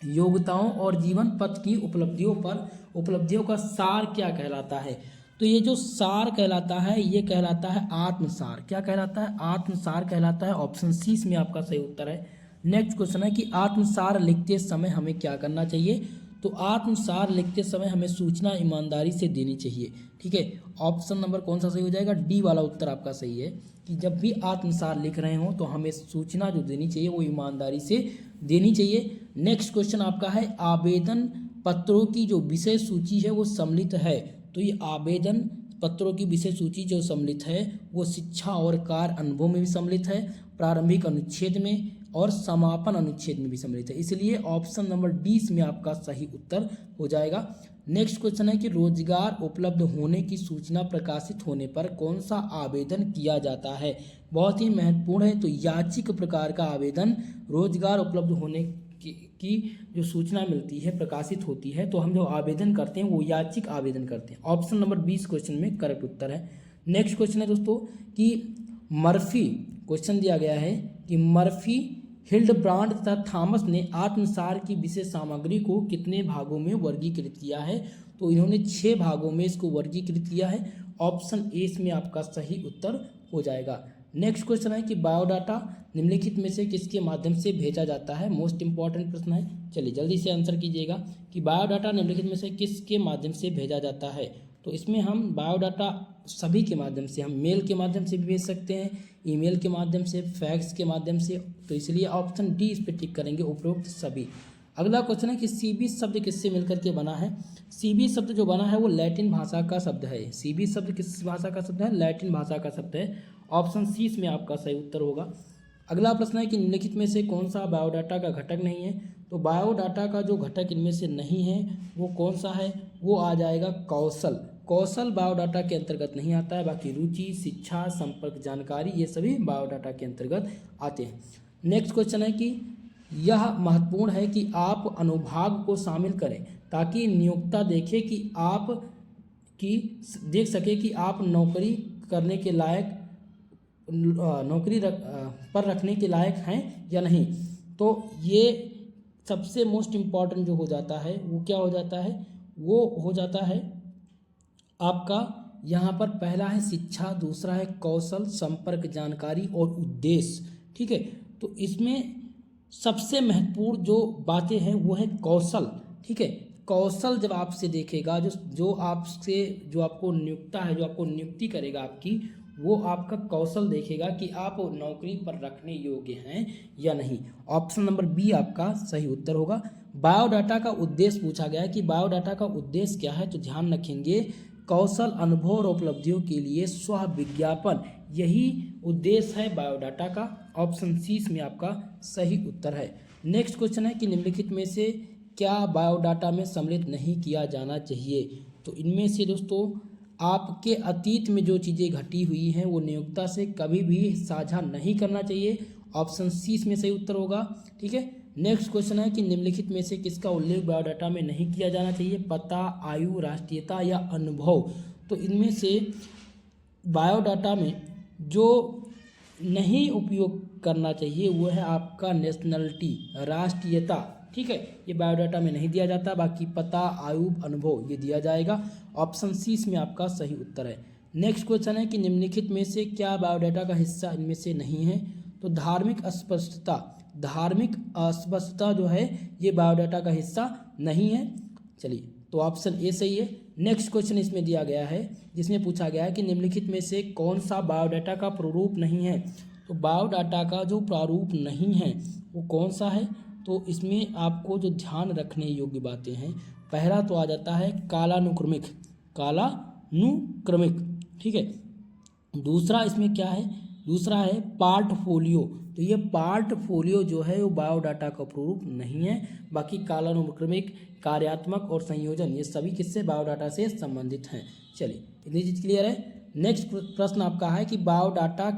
योग्यताओं और जीवन पथ की उपलब्धियों का सार क्या कहलाता है। तो ये जो सार कहलाता है ये कहलाता है आत्मसार। क्या कहलाता है? आत्मसार कहलाता है। ऑप्शन सी इसमें आपका सही उत्तर है। नेक्स्ट क्वेश्चन है कि आत्मसार लिखते समय हमें क्या करना चाहिए। तो आत्मसार लिखते समय हमें सूचना ईमानदारी से देनी चाहिए। ठीक है, ऑप्शन नंबर कौन सा सही हो जाएगा? डी वाला उत्तर आपका सही है कि जब भी आत्मसार लिख रहे हो तो हमें सूचना जो देनी चाहिए वो ईमानदारी से देनी चाहिए। नेक्स्ट क्वेश्चन आपका है आवेदन पत्रों की जो विषय सूची है वो सम्मिलित है। तो ये आवेदन पत्रों की विषय सूची जो सम्मिलित है वो शिक्षा और कार्य अनुभव में भी सम्मिलित है, प्रारंभिक अनुच्छेद में और समापन अनुच्छेद में भी सम्मिलित है, इसलिए ऑप्शन नंबर डी में आपका सही उत्तर हो जाएगा। नेक्स्ट क्वेश्चन है कि रोजगार उपलब्ध होने की सूचना प्रकाशित होने पर कौन सा आवेदन किया जाता है। बहुत ही महत्वपूर्ण है। तो याचिक प्रकार का आवेदन, रोजगार उपलब्ध होने की जो सूचना मिलती है प्रकाशित होती है तो हम जो आवेदन करते हैं वो याचिक आवेदन करते हैं। ऑप्शन नंबर 20 क्वेश्चन में करेक्ट उत्तर है। नेक्स्ट क्वेश्चन है दोस्तों कि मर्फी, क्वेश्चन दिया गया है कि मर्फी, हिल्डब्रांड तथा थॉमस ने आत्मसार की विशेष सामग्री को कितने भागों में वर्गीकृत किया है। तो इन्होंने 6 भागों में इसको वर्गीकृत किया है। ऑप्शन ए इसमें आपका सही उत्तर हो जाएगा। नेक्स्ट क्वेश्चन है कि बायोडाटा निम्नलिखित में से किसके माध्यम से भेजा जाता है। मोस्ट इंपॉर्टेंट प्रश्न है, चलिए जल्दी से आंसर कीजिएगा कि बायोडाटा निम्नलिखित में से किसके माध्यम से भेजा जाता है। तो इसमें हम बायोडाटा सभी के माध्यम से, हम मेल के माध्यम से भी भेज सकते हैं, ईमेल के माध्यम से, फैक्स के माध्यम से, तो इसलिए ऑप्शन डी इस पर टिक करेंगे, उपरोक्त सभी। अगला क्वेश्चन है कि सीबी शब्द किससे मिलकर के बना है। सीबी शब्द जो बना है वो लैटिन भाषा का शब्द है। सीबी शब्द किस भाषा का शब्द है, लैटिन भाषा का शब्द है। ऑप्शन सी इसमें आपका सही उत्तर होगा। अगला प्रश्न है कि निम्नलिखित में से कौन सा बायोडाटा का घटक नहीं है। तो बायोडाटा का जो घटक इनमें से नहीं है वो कौन सा है, वो आ जाएगा कौशल। कौशल बायोडाटा के अंतर्गत नहीं आता है, बाकी रुचि, शिक्षा, संपर्क जानकारी ये सभी बायोडाटा के अंतर्गत आते हैं। नेक्स्ट क्वेश्चन है कि यह महत्वपूर्ण है कि आप अनुभाग को शामिल करें ताकि नियोक्ता देखे कि आप की देख सके कि आप नौकरी करने के लायक पर रखने के लायक हैं या नहीं। तो ये सबसे मोस्ट इम्पॉर्टेंट जो हो जाता है वो क्या हो जाता है, वो हो जाता है आपका यहाँ पर पहला है शिक्षा, दूसरा है कौशल, संपर्क जानकारी और उद्देश्य। ठीक है, तो इसमें सबसे महत्वपूर्ण जो बातें हैं वो है कौशल। ठीक है, कौशल जब आपसे देखेगा, जो आपको नियुक्ता है, जो आपको नियुक्ति करेगा आपकी, वो आपका कौशल देखेगा कि आप नौकरी पर रखने योग्य हैं या नहीं। ऑप्शन नंबर बी आपका सही उत्तर होगा। बायोडाटा का उद्देश्य पूछा गया है कि बायोडाटा का उद्देश्य क्या है, तो ध्यान रखेंगे कौशल, अनुभव और उपलब्धियों के लिए स्व विज्ञापन, यही उद्देश्य है बायोडाटा का। ऑप्शन सी इसमें आपका सही उत्तर है। नेक्स्ट क्वेश्चन है कि निम्नलिखित में से क्या बायोडाटा में सम्मिलित नहीं किया जाना चाहिए। तो इनमें से दोस्तों आपके अतीत में जो चीज़ें घटी हुई हैं वो नियोक्ता से कभी भी साझा नहीं करना चाहिए। ऑप्शन सी इसमें सही उत्तर होगा। ठीक है, नेक्स्ट क्वेश्चन है कि निम्नलिखित में से किसका उल्लेख बायोडाटा में नहीं किया जाना चाहिए। पता, आयु, राष्ट्रीयता या अनुभव। तो इनमें से बायोडाटा में जो नहीं उपयोग करना चाहिए वो है आपका नेशनलिटी, राष्ट्रीयता। ठीक है, ये बायोडाटा में नहीं दिया जाता। बाकी पता, आयु, अनुभव ये दिया जाएगा। ऑप्शन सी इसमें आपका सही उत्तर है। नेक्स्ट क्वेश्चन है कि निम्नलिखित में से क्या बायोडाटा का हिस्सा इनमें से नहीं है। तो धार्मिक अस्पष्टता, धार्मिक अस्पष्टता जो है ये बायोडाटा का हिस्सा नहीं है। चलिए, तो ऑप्शन ए सही है। नेक्स्ट क्वेश्चन इसमें दिया गया है जिसमें पूछा गया है कि निम्नलिखित में से कौन सा बायोडाटा का प्रारूप नहीं है। तो बायोडाटा का जो प्रारूप नहीं है वो कौन सा है, तो इसमें आपको जो ध्यान रखने योग्य बातें हैं, पहला तो आ जाता है कालानुक्रमिक, कालानुक्रमिक। ठीक है, दूसरा इसमें क्या है, दूसरा है पार्टफोलियो। तो ये पार्टफोलियो जो है वो बायोडाटा का प्रारूप नहीं है। बाकी कालानुक्रमिक, कार्यात्मक और संयोजन ये सभी किससे, बायोडाटा से संबंधित हैं। चलिए, इतनी चीज क्लियर है। नेक्स्ट प्रश्न आपका है कि बायोडाटा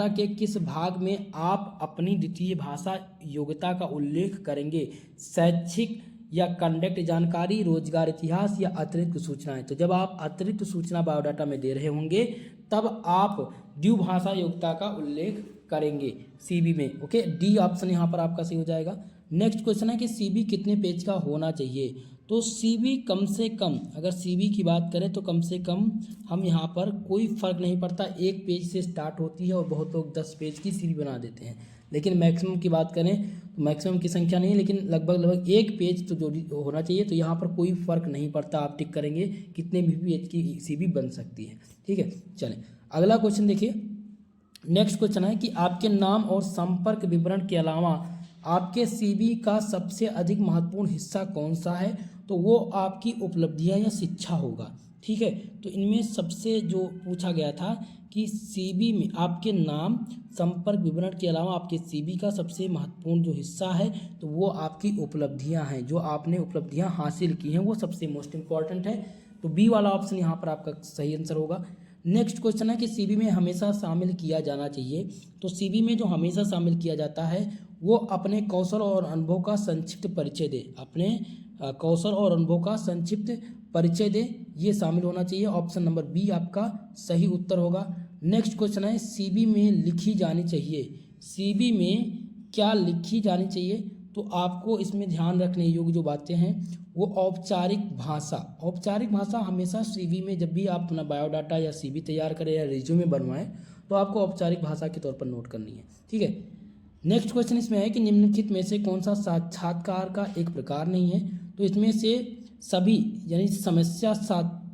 के किस भाग में आप अपनी द्वितीय भाषा योग्यता का उल्लेख करेंगे। शैक्षिक या कंडक्ट जानकारी, रोजगार इतिहास या अतिरिक्त सूचनाएं। तो जब आप अतिरिक्त सूचना बायोडाटा में दे रहे होंगे तब आप द्विभाषा योग्यता का उल्लेख करेंगे सीबी में। ओके, डी ऑप्शन यहाँ पर आपका सही हो जाएगा। नेक्स्ट क्वेश्चन है कि सीबी कितने पेज का होना चाहिए। तो सीबी कम से कम, अगर सीबी की बात करें तो कम से कम हम यहाँ पर कोई फ़र्क नहीं पड़ता, 1 पेज से स्टार्ट होती है और बहुत लोग 10 पेज की सीबी बना देते हैं। लेकिन मैक्सिमम की बात करें तो मैक्सिमम की संख्या नहीं, लेकिन लगभग 1 पेज तो जो होना चाहिए। तो यहाँ पर कोई फ़र्क नहीं पड़ता, आप टिक करेंगे कितने भी पेज की सीबी बन सकती है। ठीक है, चलें अगला क्वेश्चन देखिए। नेक्स्ट क्वेश्चन है कि आपके नाम और संपर्क विवरण के अलावा आपके सीबी का सबसे अधिक महत्वपूर्ण हिस्सा कौन सा है। तो वो आपकी उपलब्धियां या शिक्षा होगा। ठीक है, तो इनमें सबसे जो पूछा गया था कि सीबी में आपके नाम, संपर्क विवरण के अलावा आपके सीबी का सबसे महत्वपूर्ण जो हिस्सा है तो वो आपकी उपलब्धियां हैं, जो आपने उपलब्धियां हासिल की हैं वो सबसे मोस्ट इम्पॉर्टेंट है। तो बी वाला ऑप्शन यहाँ पर आपका सही आंसर होगा। नेक्स्ट क्वेश्चन है कि सीबी में हमेशा शामिल किया जाना चाहिए। तो सीबी में जो हमेशा शामिल किया जाता है वो अपने कौशल और अनुभव का संक्षिप्त परिचय दे, अपने कौशल और अनुभव का संक्षिप्त परिचय दे, ये शामिल होना चाहिए। ऑप्शन नंबर बी आपका सही उत्तर होगा। नेक्स्ट क्वेश्चन है सीबी में लिखी जानी चाहिए। सीबी में क्या लिखी जानी चाहिए, तो आपको इसमें ध्यान रखने योग्य जो बातें हैं वो औपचारिक भाषा। औपचारिक भाषा हमेशा सीबी में जब भी आप अपना बायोडाटा या सीबी तैयार करें या रिज्यूमे बनवाएं तो आपको औपचारिक भाषा के तौर पर नोट करनी है। ठीक है, नेक्स्ट क्वेश्चन इसमें है कि निम्नलिखित में से कौन सा साक्षात्कार का एक प्रकार नहीं है। तो इसमें से सभी, यानी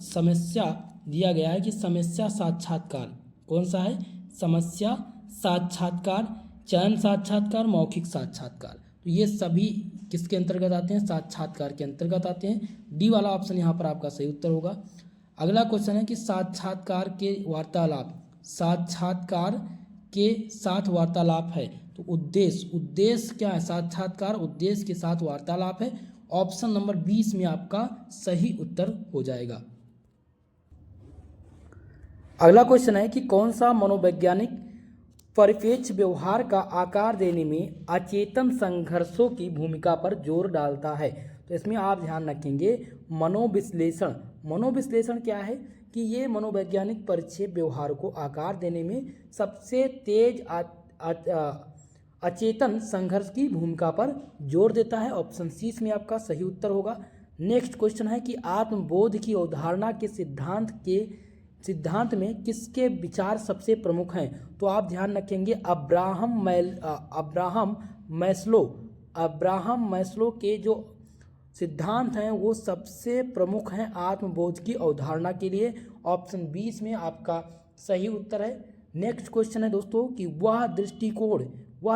समस्या दिया गया है कि समस्या साक्षात्कार कौन सा है, समस्या साक्षात्कार, चयन साक्षात्कार, मौखिक साक्षात्कार। तो ये सभी किसके अंतर्गत आते हैं? साक्षात्कार के अंतर्गत आते हैं। डी वाला ऑप्शन यहाँ पर आपका सही उत्तर होगा। अगला क्वेश्चन है कि साक्षात्कार के वार्तालाप, साक्षात्कार के साथ वार्तालाप है तो उद्देश्य क्या है? साक्षात्कार उद्देश्य के साथ वार्तालाप है। ऑप्शन नंबर 20 में आपका सही उत्तर हो जाएगा। अगला क्वेश्चन है कि कौन सा मनोवैज्ञानिक परिप्रेक्ष्य व्यवहार का आकार देने में अचेतन संघर्षों की भूमिका पर जोर डालता है? तो इसमें आप ध्यान रखेंगे मनोविश्लेषण। मनोविश्लेषण क्या है कि ये मनोवैज्ञानिक परिप्रेक्ष्य व्यवहार को आकार देने में सबसे तेज अचेतन संघर्ष की भूमिका पर जोर देता है। ऑप्शन सी में आपका सही उत्तर होगा। नेक्स्ट क्वेश्चन है कि आत्मबोध की अवधारणा के सिद्धांत में किसके विचार सबसे प्रमुख हैं? तो आप ध्यान रखेंगे अब्राहम मैस्लो के जो सिद्धांत हैं वो सबसे प्रमुख हैं आत्मबोध की अवधारणा के लिए। ऑप्शन 20 में आपका सही उत्तर है। नेक्स्ट क्वेश्चन है दोस्तों कि वह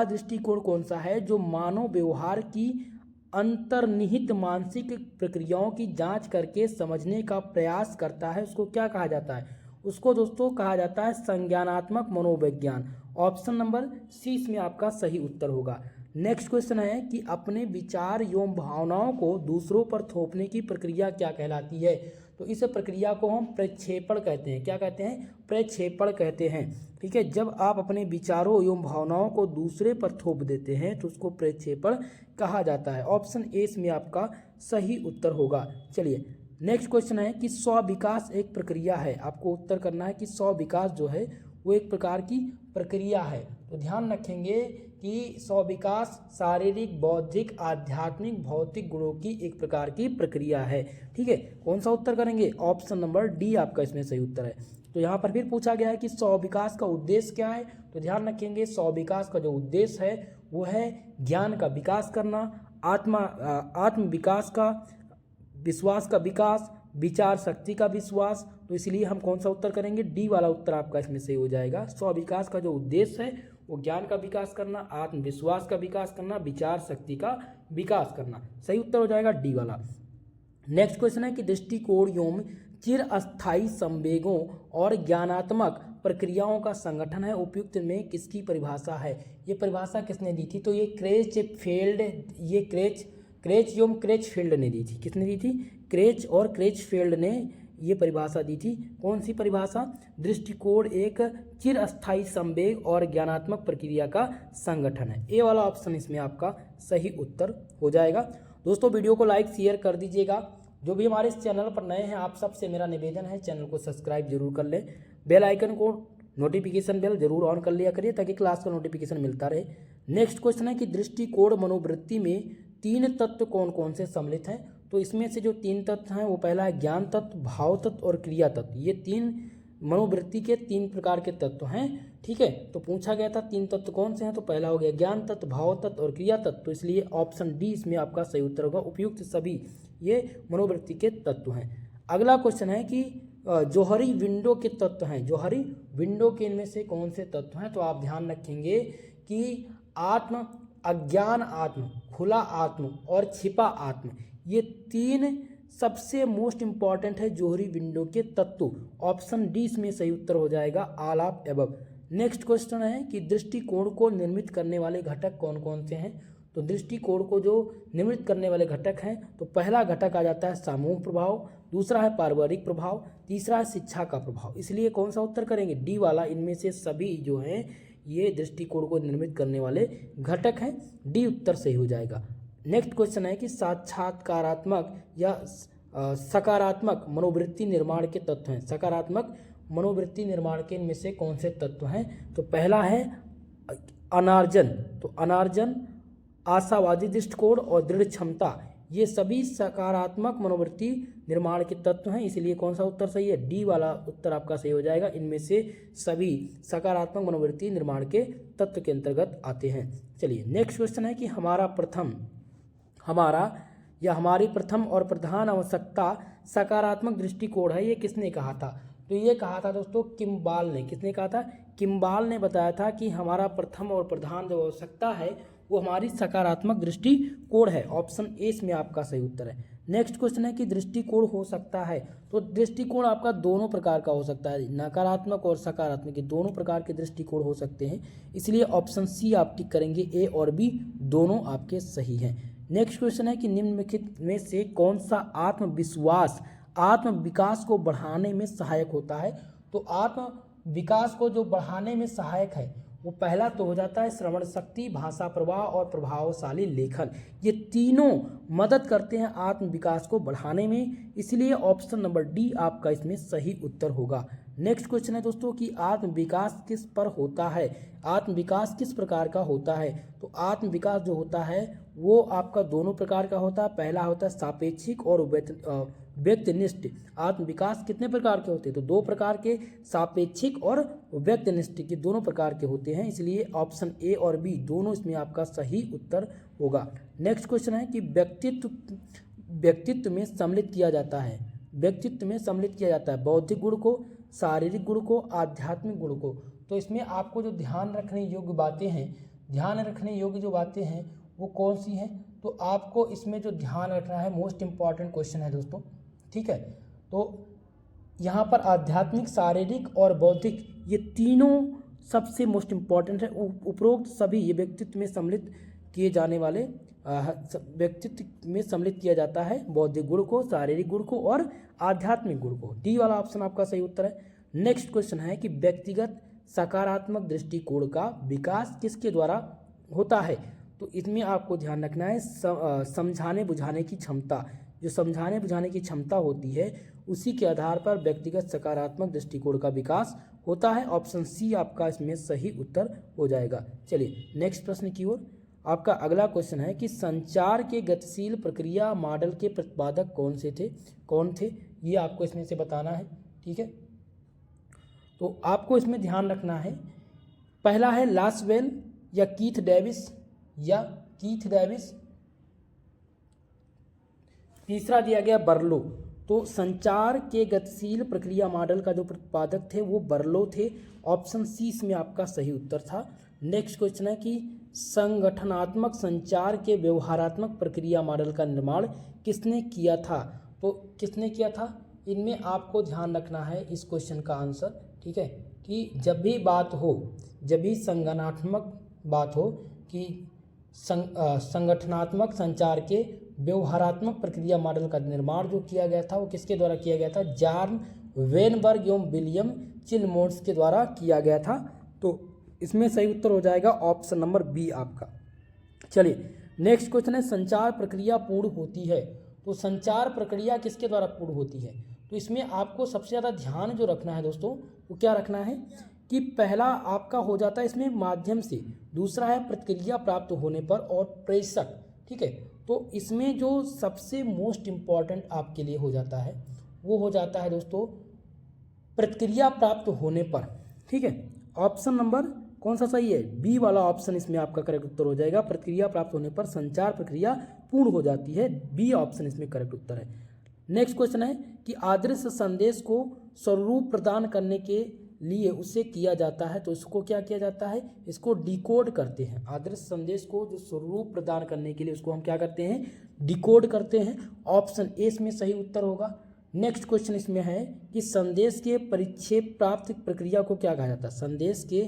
दृष्टिकोण कौन सा है जो मानव व्यवहार की अंतर्निहित मानसिक प्रक्रियाओं की जांच करके समझने का प्रयास करता है? उसको क्या कहा जाता है? उसको दोस्तों कहा जाता है संज्ञानात्मक मनोविज्ञान। ऑप्शन नंबर सी में आपका सही उत्तर होगा। नेक्स्ट क्वेश्चन है कि अपने विचार एवं भावनाओं को दूसरों पर थोपने की प्रक्रिया क्या कहलाती है? तो इस प्रक्रिया को हम प्रक्षेपण कहते हैं। क्या कहते हैं? प्रक्षेपण कहते हैं। ठीक है, जब आप अपने विचारों एवं भावनाओं को दूसरे पर थोप देते हैं तो उसको प्रक्षेपण कहा जाता है। ऑप्शन ए में आपका सही उत्तर होगा। चलिए नेक्स्ट क्वेश्चन है कि स्व-विकास एक प्रक्रिया है। आपको उत्तर करना है कि स्व-विकास जो है वो एक प्रकार की प्रक्रिया है। तो ध्यान रखेंगे कि स्व-विकास शारीरिक, बौद्धिक, आध्यात्मिक, भौतिक गुणों की एक प्रकार की प्रक्रिया है। ठीक है, कौन सा उत्तर करेंगे? ऑप्शन नंबर डी आपका इसमें सही उत्तर है। तो यहाँ पर फिर पूछा गया है कि स्व-विकास का उद्देश्य क्या है? तो ध्यान रखेंगे स्व-विकास का जो उद्देश्य है वो है ज्ञान का विकास करना, आत्म विकास का, विश्वास का विकास, विचार शक्ति का विश्वास। तो इसलिए हम कौन सा उत्तर करेंगे? डी वाला उत्तर आपका इसमें सही हो जाएगा। स्व-विकास का जो उद्देश्य है वो ज्ञान का विकास करना, आत्मविश्वास का विकास करना, विचार शक्ति का विकास करना। सही उत्तर हो जाएगा डी वाला। नेक्स्ट क्वेश्चन है कि दृष्टिकोण एवं चिरस्थायी संवेगों और ज्ञानात्मक प्रक्रियाओं का संगठन है, उपयुक्त में किसकी परिभाषा है? ये परिभाषा किसने दी थी? तो ये क्रेच एवं क्रेचफील्ड ने दी थी। किसने दी थी? क्रेच और क्रेचफील्ड ने ये परिभाषा दी थी। कौन सी परिभाषा? दृष्टिकोण एक चिरस्थायी संवेग और ज्ञानात्मक प्रक्रिया का संगठन है। ए वाला ऑप्शन इसमें आपका सही उत्तर हो जाएगा। दोस्तों वीडियो को लाइक शेयर कर दीजिएगा। जो भी हमारे इस चैनल पर नए हैं आप सबसे मेरा निवेदन है चैनल को सब्सक्राइब जरूर कर लें, बेल आइकन को नोटिफिकेशन बेल जरूर ऑन कर लिया करिए ताकि क्लास का नोटिफिकेशन मिलता रहे। नेक्स्ट क्वेश्चन है कि दृष्टिकोण मनोवृत्ति में 3 तत्व कौन कौन से सम्मिलित हैं? तो इसमें से जो 3 तत्व हैं वो पहला है ज्ञान तत्व, भाव तत्व और क्रिया तत्व। ये 3 मनोवृत्ति के 3 प्रकार के तत्व हैं। ठीक है, तो पूछा गया था 3 तत्व कौन से हैं? तो पहला हो गया ज्ञान तत्व, भाव तत्व और क्रिया तत्व। तो इसलिए ऑप्शन डी इसमें आपका सही उत्तर होगा। उपयुक्त सभी ये मनोवृत्ति के तत्व हैं। अगला क्वेश्चन है कि जौहरी विंडो के तत्व हैं। जौहरी विंडो के इनमें से कौन से तत्व हैं? तो आप ध्यान रखेंगे कि आत्म, अज्ञान आत्म, खुला आत्म और छिपा आत्म, ये 3 सबसे मोस्ट इंपॉर्टेंट है जौहरी विंडो के तत्व। ऑप्शन डी इसमें सही उत्तर हो जाएगा, all of above. Next question है कि दृष्टिकोण को निर्मित करने वाले घटक कौन कौन से हैं? तो दृष्टिकोण को जो निर्मित करने वाले घटक हैं तो पहला घटक आ जाता है सामूहिक प्रभाव, दूसरा है पारिवारिक प्रभाव, तीसरा है शिक्षा का प्रभाव। इसलिए कौन सा उत्तर करेंगे? डी वाला। इनमें से सभी जो हैं ये दृष्टिकोण को निर्मित करने वाले घटक हैं। डी उत्तर सही हो जाएगा। नेक्स्ट क्वेश्चन है कि साक्षात्कारात्मक या सकारात्मक मनोवृत्ति निर्माण के तत्व हैं। सकारात्मक मनोवृत्ति निर्माण के इनमें से कौन से तत्व हैं? तो पहला है अनार्जन। तो अनार्जन, आशावादी दृष्टिकोण और दृढ़ क्षमता, ये सभी सकारात्मक मनोवृत्ति निर्माण के तत्व हैं। इसलिए कौन सा उत्तर सही है? डी वाला उत्तर आपका सही हो जाएगा। इनमें से सभी सकारात्मक मनोवृत्ति निर्माण के तत्व के अंतर्गत आते हैं। चलिए नेक्स्ट क्वेश्चन है कि हमारी प्रथम और प्रधान आवश्यकता सकारात्मक दृष्टिकोण है, ये किसने कहा था? तो ये कहा था दोस्तों किम्बाल ने। किसने कहा था? किम्बाल ने बताया था कि हमारा प्रथम और प्रधान जो आवश्यकता है वो हमारी सकारात्मक दृष्टिकोण है। ऑप्शन ए इसमें आपका सही उत्तर है। नेक्स्ट क्वेश्चन है कि दृष्टिकोण हो सकता है, तो दृष्टिकोण आपका दोनों प्रकार का हो सकता है, नकारात्मक और सकारात्मक, ये दोनों प्रकार के दृष्टिकोण हो सकते हैं, इसलिए ऑप्शन सी आप टिक करेंगे, ए और बी दोनों आपके सही हैं। नेक्स्ट क्वेश्चन है कि निम्नलिखित में से कौन सा आत्मविश्वास आत्म विकास को बढ़ाने में सहायक होता है। तो आत्म विकास को जो बढ़ाने में सहायक है वो पहला तो हो जाता है श्रवण शक्ति, भाषा प्रवाह और प्रभावशाली लेखन। ये तीनों मदद करते हैं आत्म विकास को बढ़ाने में, इसलिए ऑप्शन नंबर डी आपका इसमें सही उत्तर होगा। नेक्स्ट क्वेश्चन है दोस्तों कि आत्म विकास किस पर होता है, आत्म विकास किस प्रकार का होता है। तो आत्म विकास जो होता है वो आपका दोनों प्रकार का होता है, पहला होता है सापेक्षिक और व्यक्तिनिष्ठ। आत्म विकास कितने प्रकार के होते हैं, तो दो प्रकार के, सापेक्षिक और व्यक्तिनिष्ठ के दोनों प्रकार के होते हैं, इसलिए ऑप्शन ए और बी दोनों इसमें आपका सही उत्तर होगा। नेक्स्ट क्वेश्चन है कि व्यक्तित्व में सम्मिलित किया जाता है, व्यक्तित्व में सम्मिलित किया जाता है बौद्धिक गुण को, शारीरिक गुण को, आध्यात्मिक गुण को। तो इसमें आपको जो ध्यान रखने योग्य बातें हैं, ध्यान रखने योग्य जो बातें हैं वो कौन सी हैं, तो आपको इसमें जो ध्यान रखना है, मोस्ट इंपॉर्टेंट क्वेश्चन है दोस्तों, ठीक है। तो यहाँ पर आध्यात्मिक, शारीरिक और बौद्धिक ये तीनों सबसे मोस्ट इंपॉर्टेंट है। उपरोक्त सभी ये व्यक्तित्व में सम्मिलित किए जाने वाले, व्यक्तित्व में सम्मिलित किया जाता है बौद्धिक गुण को, शारीरिक गुण को और आध्यात्मिक गुण को। डी वाला ऑप्शन आपका सही उत्तर है। नेक्स्ट क्वेश्चन है कि व्यक्तिगत सकारात्मक दृष्टिकोण का विकास किसके द्वारा होता है। तो इसमें आपको ध्यान रखना है समझाने बुझाने की क्षमता, जो समझाने बुझाने की क्षमता होती है उसी के आधार पर व्यक्तिगत सकारात्मक दृष्टिकोण का विकास होता है। ऑप्शन सी आपका इसमें सही उत्तर हो जाएगा। चलिए नेक्स्ट प्रश्न की ओर। आपका अगला क्वेश्चन है कि संचार के गतिशील प्रक्रिया मॉडल के प्रतिपादक कौन थे, ये आपको इसमें से बताना है, ठीक है। तो आपको इसमें ध्यान रखना है, पहला है लासवेल या कीथ डेविस, तीसरा दिया गया बर्लो। तो संचार के गतिशील प्रक्रिया मॉडल का जो प्रतिपादक थे वो बर्लो थे, ऑप्शन सी इसमें आपका सही उत्तर था। नेक्स्ट क्वेश्चन है कि संगठनात्मक संचार के व्यवहारात्मक प्रक्रिया मॉडल का निर्माण किसने किया था। तो किसने किया था, इनमें आपको ध्यान रखना है इस क्वेश्चन का आंसर, ठीक है, कि जब भी संगठनात्मक बात हो कि संगठनात्मक संचार के व्यवहारात्मक प्रक्रिया मॉडल का निर्माण जो किया गया था वो किसके द्वारा किया गया था, जॉन वेनबर्ग एवं विलियम चिलमोर्स के द्वारा किया गया था। तो इसमें सही उत्तर हो जाएगा ऑप्शन नंबर बी आपका। चलिए नेक्स्ट क्वेश्चन है संचार प्रक्रिया पूर्ण होती है। तो संचार प्रक्रिया किसके द्वारा पूर्ण होती है, तो इसमें आपको सबसे ज़्यादा ध्यान जो रखना है दोस्तों वो क्या रखना है कि पहला आपका हो जाता है इसमें माध्यम से, दूसरा है प्रतिक्रिया प्राप्त होने पर और प्रेषक, ठीक है। तो इसमें जो सबसे मोस्ट इम्पॉर्टेंट आपके लिए हो जाता है वो हो जाता है दोस्तों प्रतिक्रिया प्राप्त होने पर, ठीक है। ऑप्शन नंबर कौन सा सही है, बी वाला ऑप्शन इसमें आपका करेक्ट उत्तर हो जाएगा। प्रतिक्रिया प्राप्त होने पर संचार प्रक्रिया पूर्ण हो जाती है, बी ऑप्शन इसमें करेक्ट उत्तर है। नेक्स्ट क्वेश्चन है कि अदृश्य संदेश को स्वरूप प्रदान करने के लिए उसे किया जाता है, तो इसको क्या किया जाता है, इसको डिकोड करते हैं। अदृश्य संदेश को जो स्वरूप प्रदान करने के लिए उसको हम क्या करते हैं, डिकोड करते हैं। ऑप्शन ए इसमें सही उत्तर होगा। नेक्स्ट क्वेश्चन इसमें है कि संदेश के परिक्षेप प्राप्त प्रक्रिया को क्या कहा जाता है। संदेश के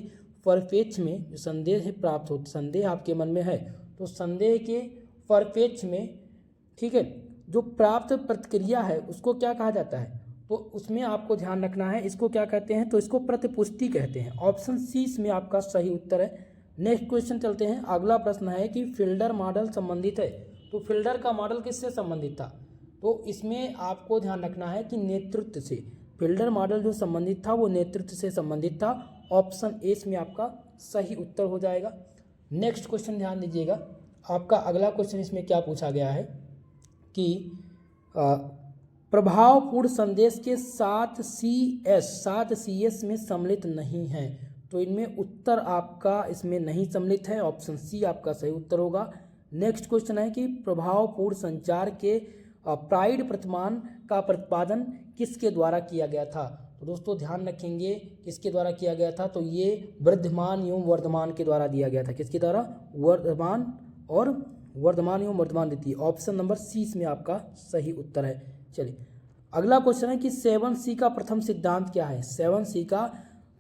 परिप्रेक्ष्य में जो संदेश प्राप्त हो, संदेह आपके मन में है तो संदेह के परिप्रेक्ष्य में, ठीक है, जो प्राप्त प्रतिक्रिया है उसको क्या कहा जाता है, तो उसमें आपको ध्यान रखना है इसको क्या कहते हैं, तो इसको प्रतिपुष्टि कहते हैं। ऑप्शन सी इसमें आपका सही उत्तर है। नेक्स्ट क्वेश्चन चलते हैं। अगला प्रश्न है कि फिल्डर मॉडल संबंधित है, तो फिल्डर का मॉडल किससे संबंधित था, तो इसमें आपको ध्यान रखना है कि नेतृत्व से, फिल्डर मॉडल जो संबंधित था वो नेतृत्व से संबंधित था। ऑप्शन ए इसमें आपका सही उत्तर हो जाएगा। नेक्स्ट क्वेश्चन ध्यान दीजिएगा, आपका अगला क्वेश्चन इसमें क्या पूछा गया है कि प्रभावपूर्ण संदेश के 7 CS में सम्मिलित नहीं है, तो इनमें उत्तर आपका इसमें नहीं सम्मिलित है, ऑप्शन सी आपका सही उत्तर होगा। नेक्स्ट क्वेश्चन है कि प्रभावपूर्ण संचार के प्राइड प्रतिमान का प्रतिपादन किसके द्वारा किया गया था, तो दोस्तों ध्यान रखेंगे किसके द्वारा किया गया था, तो ये वृद्धमान एवं वर्धमान के द्वारा दिया गया था। किसके द्वारा? वर्धमान एवं वर्धमान द्वितीय। ऑप्शन नंबर सी इसमें आपका सही उत्तर है। चलिए अगला क्वेश्चन है कि 7C का प्रथम सिद्धांत क्या है। 7C का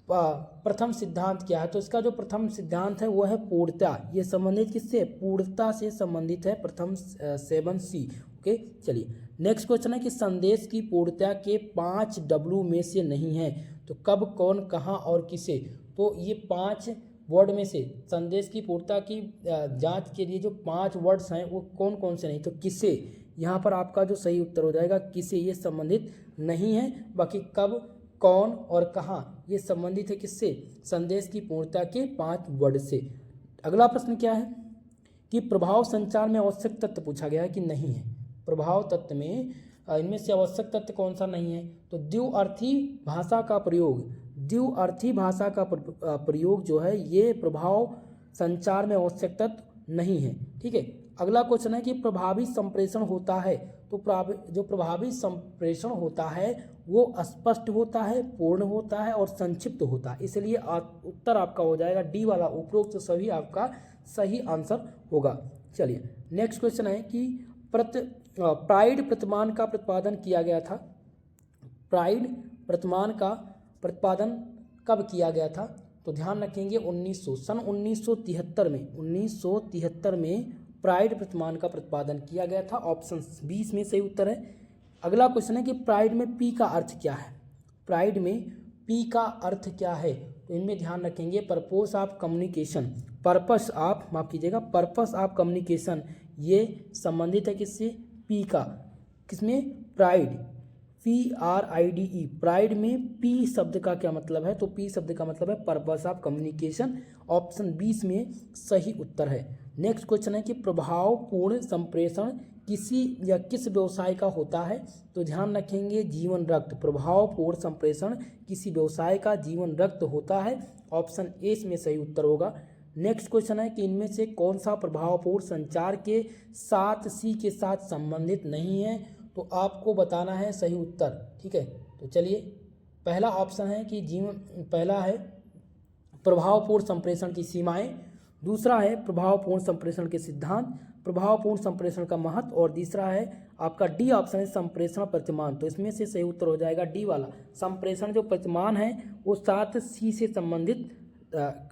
प्रथम सिद्धांत क्या है, तो इसका जो प्रथम सिद्धांत है वो है पूर्णता। ये संबंधित किससे? पूर्णता से संबंधित है प्रथम 7C। ओके चलिए नेक्स्ट क्वेश्चन है कि संदेश की पूर्णता के 5 W में से नहीं है, तो कब, कौन, कहाँ और किसे। तो ये 5 वर्ड में से संदेश की पूर्णता की जांच के लिए जो 5 वर्ड्स हैं वो कौन कौन से नहीं, तो किसे। यहाँ पर आपका जो सही उत्तर हो जाएगा किसे, ये संबंधित नहीं है। बाकी कब, कौन और कहाँ ये संबंधित है किससे? संदेश की पूर्णता के 5 वर्ड से। अगला प्रश्न क्या है कि प्रभाव संचार में आवश्यक तत्व पूछा गया है कि नहीं है। प्रभाव तत्व में इनमें से आवश्यक तत्व कौन सा नहीं है, तो द्विअर्थी भाषा का प्रयोग। द्विअर्थी भाषा का प्रयोग जो है ये प्रभाव संचार में आवश्यक तत्व नहीं है। ठीक है अगला क्वेश्चन है कि प्रभावी संप्रेषण होता है, तो जो प्रभावी संप्रेषण होता है वो स्पष्ट होता है, पूर्ण होता है और संक्षिप्त होता है। इसलिए उत्तर आपका हो जाएगा डी वाला, उपरोक्त सभी आपका सही आंसर होगा। चलिए नेक्स्ट क्वेश्चन है कि प्राइड प्रतिमान का प्रतिपादन किया गया था। प्राइड प्रतिमान का प्रतिपादन कब किया गया था, तो ध्यान रखेंगे 1973 में प्राइड प्रतिमान का प्रतिपादन किया गया था। ऑप्शन 20 में सही उत्तर है। अगला क्वेश्चन है कि प्राइड में पी का अर्थ क्या है। प्राइड में पी का अर्थ क्या है, तो इनमें ध्यान रखेंगे purpose of communication. Purpose of, माफ कीजिएगा, पर्पस ऑफ कम्युनिकेशन ये संबंधित है किससे? पी का। किसमें? Pride, PRIDE। प्राइड में पी शब्द का क्या मतलब है, तो पी शब्द का मतलब है पर्पस ऑफ कम्युनिकेशन। ऑप्शन 20 में सही उत्तर है। नेक्स्ट क्वेश्चन है कि प्रभावपूर्ण संप्रेषण किसी या किस व्यवसाय का होता है, तो ध्यान रखेंगे जीवन रक्त। प्रभावपूर्ण संप्रेषण किसी व्यवसाय का जीवन रक्त होता है। ऑप्शन ए में सही उत्तर होगा। नेक्स्ट क्वेश्चन है कि इनमें से कौन सा प्रभावपूर्ण संचार के 7C के साथ संबंधित नहीं है, तो आपको बताना है सही उत्तर। ठीक है तो चलिए पहला ऑप्शन है कि पहला है प्रभावपूर्ण संप्रेषण की सीमाएं, दूसरा है प्रभावपूर्ण संप्रेषण के सिद्धांत, प्रभावपूर्ण संप्रेषण का महत्व, और तीसरा है आपका डी ऑप्शन है संप्रेषण प्रतिमान। तो इसमें से सही उत्तर हो जाएगा डी वाला। संप्रेषण जो प्रतिमान है वो 7C से संबंधित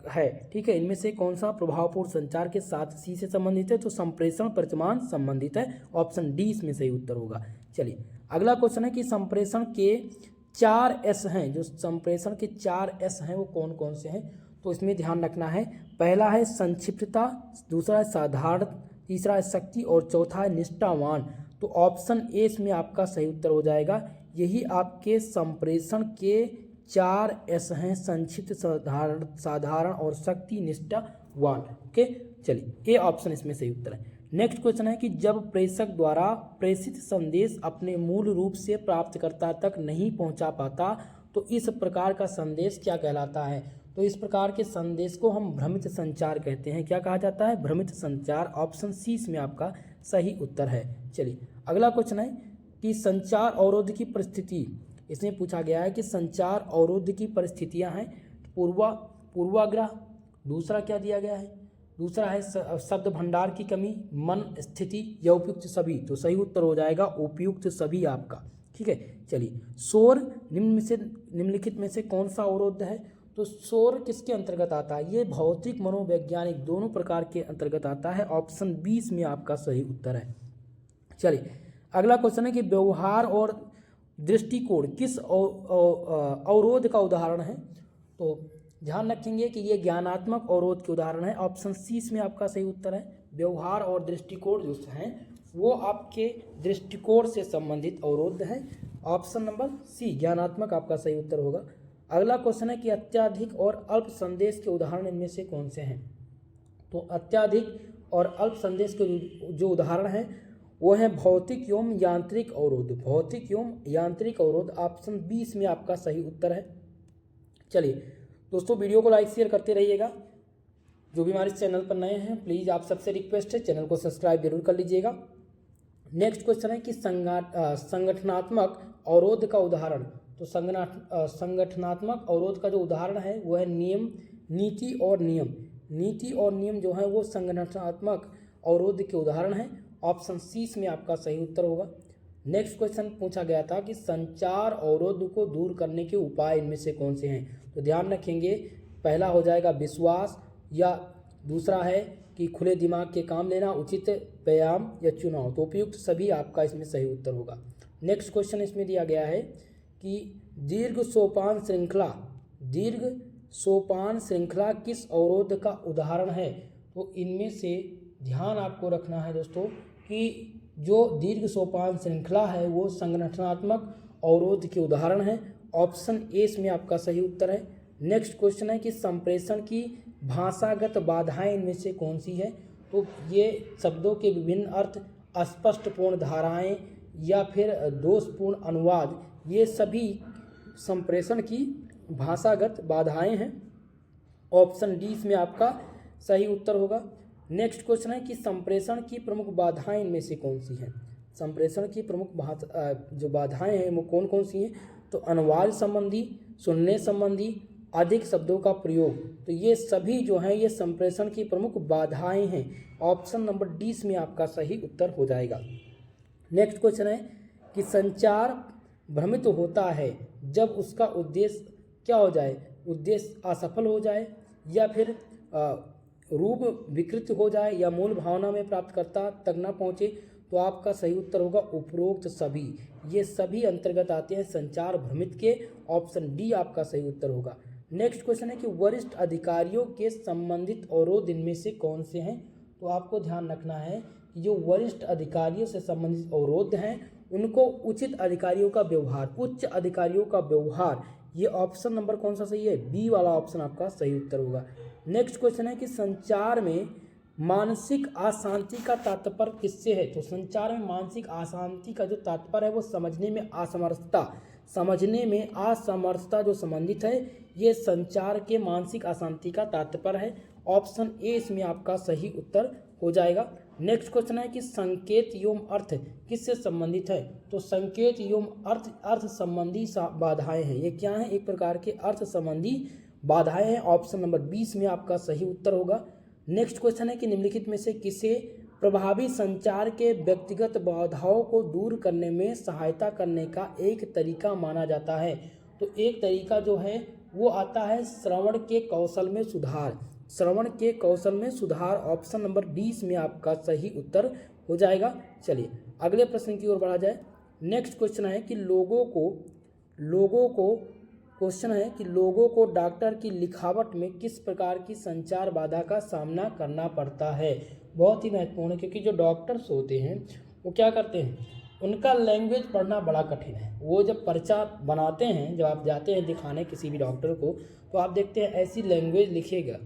है। ठीक है इनमें से कौन सा प्रभावपूर्ण संचार के 7C से संबंधित है, तो संप्रेषण प्रतिमान संबंधित है। ऑप्शन डी इसमें सही उत्तर होगा। चलिए अगला क्वेश्चन है कि संप्रेषण के 4 S हैं, जो संप्रेषण के 4 S हैं वो कौन कौन से हैं, तो इसमें ध्यान रखना है। पहला है संक्षिप्तता, दूसरा है साधारण, तीसरा है शक्ति और चौथा है निष्ठावान। तो ऑप्शन ए इसमें आपका सही उत्तर हो जाएगा। यही आपके संप्रेषण के 4 S हैं, संक्षिप्त, साधारण और शक्ति, निष्ठावान। ओके चलिए ए ऑप्शन इसमें सही उत्तर है। नेक्स्ट क्वेश्चन है कि जब प्रेषक द्वारा प्रेषित संदेश अपने मूल रूप से प्राप्तकर्ता तक नहीं पहुंचा पाता, तो इस प्रकार का संदेश क्या कहलाता है, तो इस प्रकार के संदेश को हम भ्रमित संचार कहते हैं। क्या कहा जाता है? भ्रमित संचार। ऑप्शन सी इसमें आपका सही उत्तर है। चलिए अगला क्वेश्चन है कि संचार अवरोध की परिस्थिति, इसमें पूछा गया है कि संचार अवरोध की परिस्थितियां हैं पूर्वाग्रह, दूसरा क्या दिया गया है, दूसरा है शब्द भंडार की कमी, मन स्थिति या उपयुक्त सभी। तो सही उत्तर हो जाएगा उपयुक्त सभी आपका। ठीक है चलिए शोर निम्नलिखित में से कौन सा अवरोध है, तो शोर किसके अंतर्गत आता है, ये भौतिक मनोवैज्ञानिक दोनों प्रकार के अंतर्गत आता है। ऑप्शन 20 में आपका सही उत्तर है। चलिए अगला क्वेश्चन है कि व्यवहार और दृष्टिकोण किस अवरोध का उदाहरण है, तो ध्यान रखेंगे कि ये ज्ञानात्मक अवरोध के उदाहरण है। ऑप्शन सी में आपका सही उत्तर है। व्यवहार और दृष्टिकोण जो हैं वो आपके दृष्टिकोण से संबंधित अवरोध है। ऑप्शन नंबर सी ज्ञानात्मक आपका सही उत्तर होगा। अगला क्वेश्चन है कि अत्यधिक और अल्प संदेश के उदाहरण इनमें से कौन से हैं, तो अत्यधिक और अल्प संदेश के जो उदाहरण हैं वो है भौतिक एवं यांत्रिक अवरोध। भौतिक एवं यांत्रिक अवरोध ऑप्शन 20 में आपका सही उत्तर है। चलिए दोस्तों वीडियो को लाइक शेयर करते रहिएगा। जो भी हमारे चैनल पर नए हैं प्लीज़ आप सबसे रिक्वेस्ट है चैनल को सब्सक्राइब जरूर कर लीजिएगा। नेक्स्ट क्वेश्चन है कि संगठनात्मक अवरोध का उदाहरण, तो संगठनात्मक अवरोध का जो उदाहरण है वो है नियम, नीति और नियम। नीति और नियम जो है वो संगठनात्मक अवरोध के उदाहरण हैं। ऑप्शन सी इसमें आपका सही उत्तर होगा। नेक्स्ट क्वेश्चन पूछा गया था कि संचार अवरोध को दूर करने के उपाय इनमें से कौन से हैं। तो ध्यान रखेंगे, पहला हो जाएगा विश्वास, या दूसरा है कि खुले दिमाग के काम लेना, उचित व्यायाम या चुनाव। तो उपयुक्त सभी आपका इसमें सही उत्तर होगा। नेक्स्ट क्वेश्चन इसमें दिया गया है कि दीर्घ सोपान श्रृंखला किस अवरोध का उदाहरण है। तो इनमें से ध्यान आपको रखना है दोस्तों कि जो दीर्घ सोपान श्रृंखला है वो संगठनात्मक अवरोध के उदाहरण है। ऑप्शन ए इसमें आपका सही उत्तर है। नेक्स्ट क्वेश्चन है कि संप्रेषण की भाषागत बाधाएं इनमें से कौन सी है। तो ये शब्दों के विभिन्न अर्थ, अस्पष्टपूर्ण धाराएं या फिर दोषपूर्ण अनुवाद, ये सभी संप्रेषण की भाषागत बाधाएं हैं। ऑप्शन डी इसमें आपका सही उत्तर होगा। नेक्स्ट क्वेश्चन है कि संप्रेषण की प्रमुख बाधाएं इनमें से कौन सी हैं। संप्रेषण की प्रमुख जो बाधाएं हैं वो कौन कौन सी हैं। तो अनुवाद संबंधी, सुनने संबंधी, अधिक शब्दों का प्रयोग, तो ये सभी जो हैं ये संप्रेषण की प्रमुख बाधाएं हैं। ऑप्शन नंबर डी इसमें आपका सही उत्तर हो जाएगा। नेक्स्ट क्वेश्चन है कि संचार भ्रमित होता है जब उसका उद्देश्य क्या हो जाए, उद्देश्य असफल हो जाए या फिर रूप विकृत हो जाए या मूल भावना में प्राप्तकर्ता तक न पहुँचे। तो आपका सही उत्तर होगा उपरोक्त सभी। ये सभी अंतर्गत आते हैं संचार भ्रमित के। ऑप्शन डी आपका सही उत्तर होगा। नेक्स्ट क्वेश्चन है कि वरिष्ठ अधिकारियों के संबंधित अवरोध इनमें से कौन से हैं। तो आपको ध्यान रखना है कि जो वरिष्ठ अधिकारियों से संबंधित अवरोध हैं उनको उचित अधिकारियों का व्यवहार, उच्च अधिकारियों का व्यवहार, ये ऑप्शन नंबर कौन सा सही है, बी वाला ऑप्शन आपका सही उत्तर होगा। नेक्स्ट क्वेश्चन है कि संचार में मानसिक अशांति का तात्पर्य किससे है। तो संचार में मानसिक अशांति का जो तात्पर्य है वो समझने में असमर्थता जो संबंधित है, ये संचार के मानसिक अशांति का तात्पर्य है। ऑप्शन ए इसमें आपका सही उत्तर हो जाएगा। नेक्स्ट क्वेश्चन है कि संकेत एवं अर्थ किससे संबंधित है। तो संकेत एवं अर्थ संबंधी बाधाएं हैं। ये क्या हैं, एक प्रकार के अर्थ संबंधी बाधाएं हैं। ऑप्शन नंबर 20 में आपका सही उत्तर होगा। नेक्स्ट क्वेश्चन है कि निम्नलिखित में से किसे प्रभावी संचार के व्यक्तिगत बाधाओं को दूर करने में सहायता करने का एक तरीका माना जाता है। तो एक तरीका जो है वो आता है श्रवण के कौशल में सुधार। श्रवण के कौशल में सुधार ऑप्शन नंबर 20 में आपका सही उत्तर हो जाएगा। चलिए अगले प्रश्न की ओर बढ़ा जाए। नेक्स्ट क्वेश्चन है कि लोगों को डॉक्टर की लिखावट में किस प्रकार की संचार बाधा का सामना करना पड़ता है। बहुत ही महत्वपूर्ण है, क्योंकि जो डॉक्टर्स होते हैं वो क्या करते हैं, उनका लैंग्वेज पढ़ना बड़ा कठिन है। वो जब पर्चा बनाते हैं, जब आप जाते हैं दिखाने किसी भी डॉक्टर को, तो आप देखते हैं ऐसी लैंग्वेज लिखेगा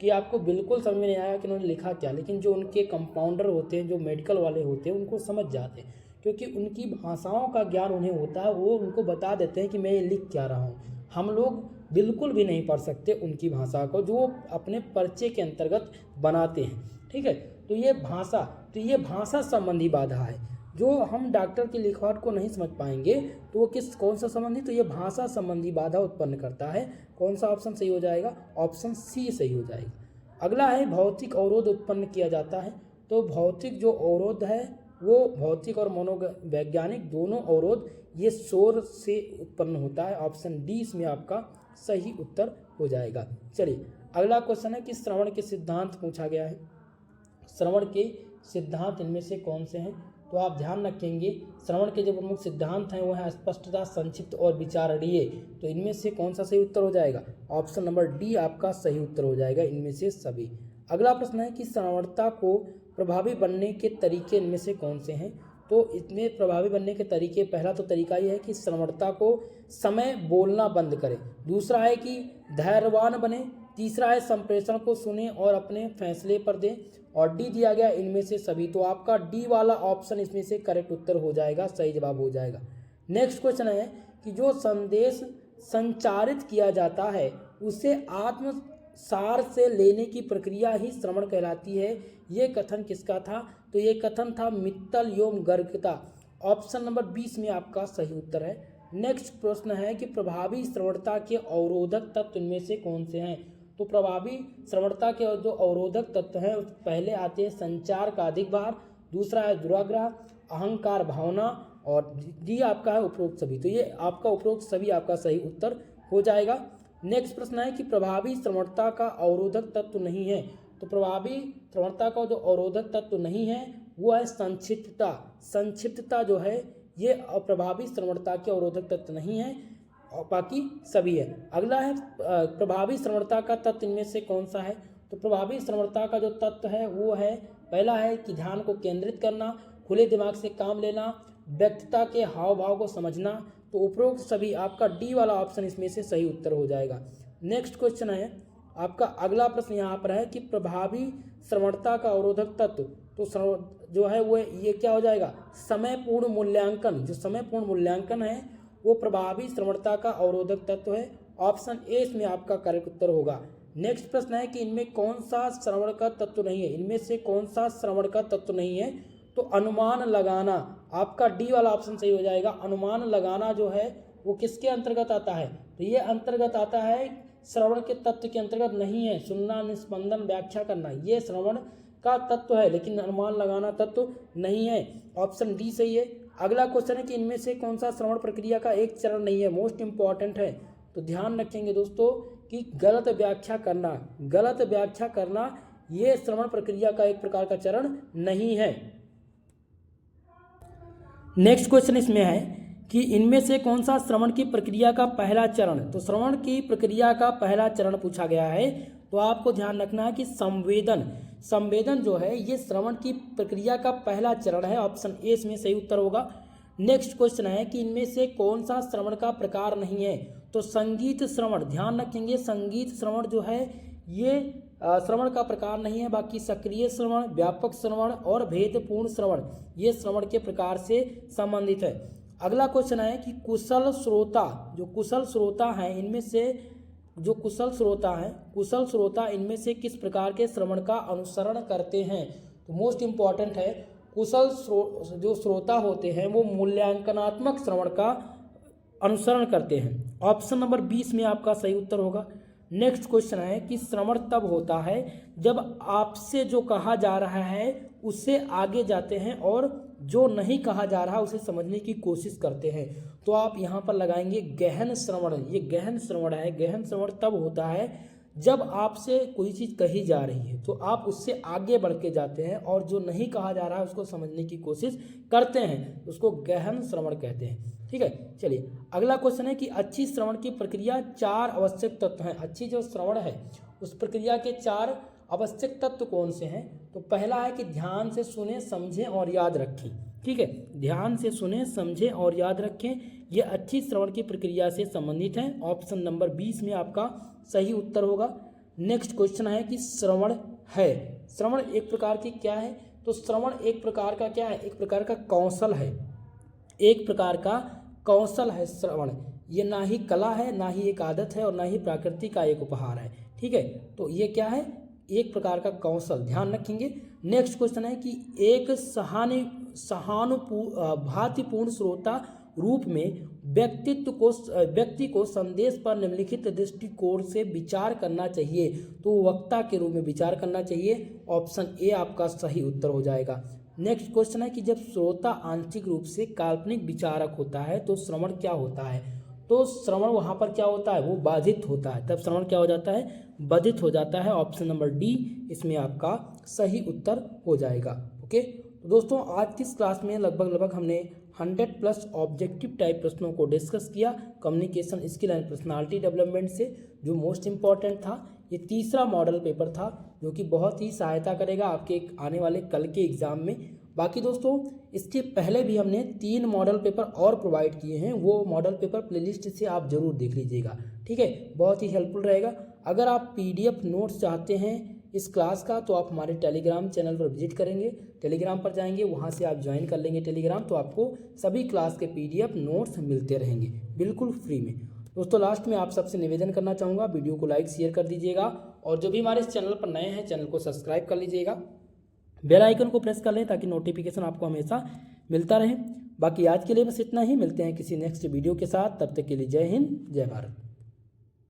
कि आपको बिल्कुल समझ में नहीं आएगा कि उन्होंने लिखा क्या। लेकिन जो उनके कंपाउंडर होते हैं, जो मेडिकल वाले होते हैं, उनको समझ जाते हैं, क्योंकि उनकी भाषाओं का ज्ञान उन्हें होता है। वो उनको बता देते हैं कि मैं ये लिख क्या रहा हूँ। हम लोग बिल्कुल भी नहीं पढ़ सकते उनकी भाषा को, जो अपने पर्चे के अंतर्गत बनाते हैं। ठीक है, तो ये भाषा संबंधी बाधा है। जो हम डॉक्टर की लिखावट को नहीं समझ पाएंगे तो वो कौन सा संबंधी, तो ये भाषा संबंधी बाधा उत्पन्न करता है। कौन सा ऑप्शन सही हो जाएगा, ऑप्शन सी सही हो जाएगा। अगला है भौतिक अवरोध उत्पन्न किया जाता है। तो भौतिक जो अवरोध है वो भौतिक और मनोवैज्ञानिक दोनों अवरोध ये शोर से उत्पन्न होता है। ऑप्शन डी इसमें आपका सही उत्तर हो जाएगा। चलिए अगला क्वेश्चन है कि श्रवण के सिद्धांत पूछा गया है। श्रवण के सिद्धांत इनमें से कौन से हैं। तो आप ध्यान रखेंगे, श्रवण के जो प्रमुख सिद्धांत हैं वो है स्पष्टता, संक्षिप्त और विचारणीय। तो इनमें से कौन सा सही उत्तर हो जाएगा, ऑप्शन नंबर डी आपका सही उत्तर हो जाएगा इनमें से सभी। अगला प्रश्न है कि श्रवणता को प्रभावी बनने के तरीके इनमें से कौन से हैं। तो इसमें प्रभावी बनने के तरीके, पहला तो तरीका ये है कि श्रवणता को समय बोलना बंद करें। दूसरा है कि धैर्यवान बने। तीसरा है संप्रेषण को सुने और अपने फैसले पर दें। और डी दिया गया इनमें से सभी। तो आपका डी वाला ऑप्शन इसमें से करेक्ट उत्तर हो जाएगा, सही जवाब हो जाएगा। नेक्स्ट क्वेश्चन है कि जो संदेश संचारित किया जाता है उसे आत्मसार से लेने की प्रक्रिया ही श्रवण कहलाती है। ये कथन किसका था, तो ये कथन था मित्तल एवं गर्ग का। ऑप्शन नंबर 20 में आपका सही उत्तर है। नेक्स्ट प्रश्न है कि प्रभावी श्रवणता के अवरोधक तत्व इनमें से कौन से हैं। तो प्रभावी श्रवणता के जो अवरोधक तत्व हैं उस पहले आते हैं संचार का अधिक भार, दूसरा है दुराग्रह, अहंकार भावना, और डी आपका है उपरोक्त सभी। तो ये आपका उपरोक्त सभी आपका सही उत्तर हो जाएगा। नेक्स्ट प्रश्न है कि प्रभावी श्रवणता का अवरोधक तत्व नहीं है। तो प्रभावी श्रवणता का जो अवरोधक तत्व नहीं है वो है संक्षिप्तता। संक्षिप्तता जो है ये अप्रभावी श्रवणता के अवरोधक तत्व नहीं है और बाकी सभी है। अगला है प्रभावी श्रवणता का तत्व इनमें से कौन सा है। तो प्रभावी श्रवणता का जो तत्व है वो है, पहला है कि ध्यान को केंद्रित करना, खुले दिमाग से काम लेना, व्यक्तिता के हाव भाव को समझना। तो उपरोक्त सभी आपका डी वाला ऑप्शन इसमें से सही उत्तर हो जाएगा। नेक्स्ट क्वेश्चन है आपका अगला प्रश्न यहाँ पर है कि प्रभावी श्रवणता का अवरोधक तत्व, तो जो है वो ये क्या हो जाएगा, समय पूर्ण मूल्यांकन। जो समय पूर्ण मूल्यांकन है वो प्रभावी श्रवणता का अवरोधक तत्व है। ऑप्शन ए इसमें आपका करेक्ट उत्तर होगा। नेक्स्ट प्रश्न है कि इनमें कौन सा श्रवण का तत्व नहीं है। इनमें से कौन सा श्रवण का तत्व नहीं है। तो अनुमान लगाना, आपका डी वाला ऑप्शन सही हो जाएगा। अनुमान लगाना जो है वो किसके अंतर्गत आता है। तो ये अंतर्गत आता है, श्रवण के तत्व के अंतर्गत नहीं है। सुनना, निस्पंदन, व्याख्या करना ये श्रवण का तत्व है, लेकिन अनुमान लगाना तत्व नहीं है। ऑप्शन डी सही है। अगला क्वेश्चन है कि इनमें से कौन सा श्रवण प्रक्रिया का एक चरण नहीं है। मोस्ट इंपॉर्टेंट है, तो ध्यान रखेंगे दोस्तों कि गलत व्याख्या करना, गलत व्याख्या करना ये श्रवण प्रक्रिया का एक प्रकार का चरण नहीं है। नेक्स्ट क्वेश्चन इसमें है कि इनमें से कौन सा श्रवण की प्रक्रिया का पहला चरण। तो श्रवण की प्रक्रिया का पहला चरण पूछा गया है। तो आपको ध्यान रखना है कि संवेदन, संवेदन जो है ये श्रवण की प्रक्रिया का पहला चरण है। ऑप्शन ए इसमें सही उत्तर होगा। नेक्स्ट क्वेश्चन है कि इनमें से कौन सा श्रवण का प्रकार नहीं है। तो संगीत श्रवण, ध्यान रखेंगे संगीत श्रवण जो है ये श्रवण का प्रकार नहीं है। बाकी सक्रिय श्रवण, व्यापक श्रवण और भेदपूर्ण श्रवण ये श्रवण के प्रकार से संबंधित है। अगला क्वेश्चन है कि कुशल श्रोता, जो कुशल श्रोता हैं इनमें से जो कुशल श्रोता इनमें से किस प्रकार के श्रवण का अनुसरण करते हैं। तो मोस्ट इंपॉर्टेंट है, कुशल जो श्रोता होते हैं वो मूल्यांकनात्मक श्रवण का अनुसरण करते हैं। ऑप्शन नंबर 20 में आपका सही उत्तर होगा। नेक्स्ट क्वेश्चन है कि श्रवण तब होता है जब आपसे जो कहा जा रहा है उससे आगे जाते हैं और जो नहीं कहा जा रहा उसे समझने की कोशिश करते हैं। तो आप यहाँ पर लगाएंगे गहन श्रवण। ये गहन श्रवण है। गहन श्रवण तब होता है जब आपसे कोई चीज़ कही जा रही है तो आप उससे आगे बढ़ के जाते हैं और जो नहीं कहा जा रहा है उसको समझने की कोशिश करते हैं, उसको गहन श्रवण कहते हैं। ठीक है, चलिए अगला क्वेश्चन है कि अच्छी श्रवण की प्रक्रिया 4 आवश्यक तत्व हैं। अच्छी जो श्रवण है उस प्रक्रिया के 4 आवश्यक तत्व कौन से हैं। तो पहला है कि ध्यान से सुने, समझें और याद रखें। ठीक है, ध्यान से सुने, समझें और याद रखें ये अच्छी श्रवण की प्रक्रिया से संबंधित है। ऑप्शन नंबर 20 में आपका सही उत्तर होगा। नेक्स्ट क्वेश्चन है कि श्रवण है, श्रवण एक प्रकार की क्या है। तो श्रवण एक प्रकार का क्या है, एक प्रकार का कौशल है। एक प्रकार का कौशल है श्रवण। ये ना ही कला है, ना ही एक आदत है और ना ही प्रकृति का एक उपहार है। ठीक है, तो ये क्या है, एक प्रकार का कौशल, ध्यान रखेंगे। नेक्स्ट क्वेश्चन है कि एक सहानुभूतिपूर्ण श्रोता रूप में व्यक्ति को संदेश पर निम्नलिखित दृष्टिकोण से विचार करना चाहिए। तो वक्ता के रूप में विचार करना चाहिए। ऑप्शन ए आपका सही उत्तर हो जाएगा। नेक्स्ट क्वेश्चन है कि जब श्रोता आंशिक रूप से काल्पनिक विचारक होता है तो श्रवण क्या होता है। तो श्रवण वहाँ पर क्या होता है, वो बाधित होता है। तब श्रवण क्या हो जाता है, बाधित हो जाता है। ऑप्शन नंबर डी इसमें आपका सही उत्तर हो जाएगा। ओके, तो दोस्तों आज की इस क्लास में लगभग हमने 100+ ऑब्जेक्टिव टाइप प्रश्नों को डिस्कस किया communication skill and personality development से। जो मोस्ट इम्पॉर्टेंट था ये तीसरा मॉडल पेपर था जो कि बहुत ही सहायता करेगा आपके आने वाले कल के एग्ज़ाम में। बाकी दोस्तों इसके पहले भी हमने 3 मॉडल पेपर और प्रोवाइड किए हैं, वो मॉडल पेपर प्लेलिस्ट से आप ज़रूर देख लीजिएगा। ठीक है, बहुत ही हेल्पफुल रहेगा। अगर आप PDF नोट्स चाहते हैं इस क्लास का तो आप हमारे टेलीग्राम चैनल पर विजिट करेंगे, टेलीग्राम पर जाएंगे, वहाँ से आप ज्वाइन कर लेंगे टेलीग्राम, तो आपको सभी क्लास के PDF नोट्स मिलते रहेंगे बिल्कुल फ्री में। दोस्तों लास्ट में आप सबसे निवेदन करना चाहूँगा, वीडियो को लाइक शेयर कर दीजिएगा और जो भी हमारे इस चैनल पर नए हैं चैनल को सब्सक्राइब कर लीजिएगा, बेल आइकन को प्रेस कर लें ताकि नोटिफिकेशन आपको हमेशा मिलता रहे। बाकी आज के लिए बस इतना ही, मिलते हैं किसी नेक्स्ट वीडियो के साथ, तब तक के लिए जय हिंद जय भारत।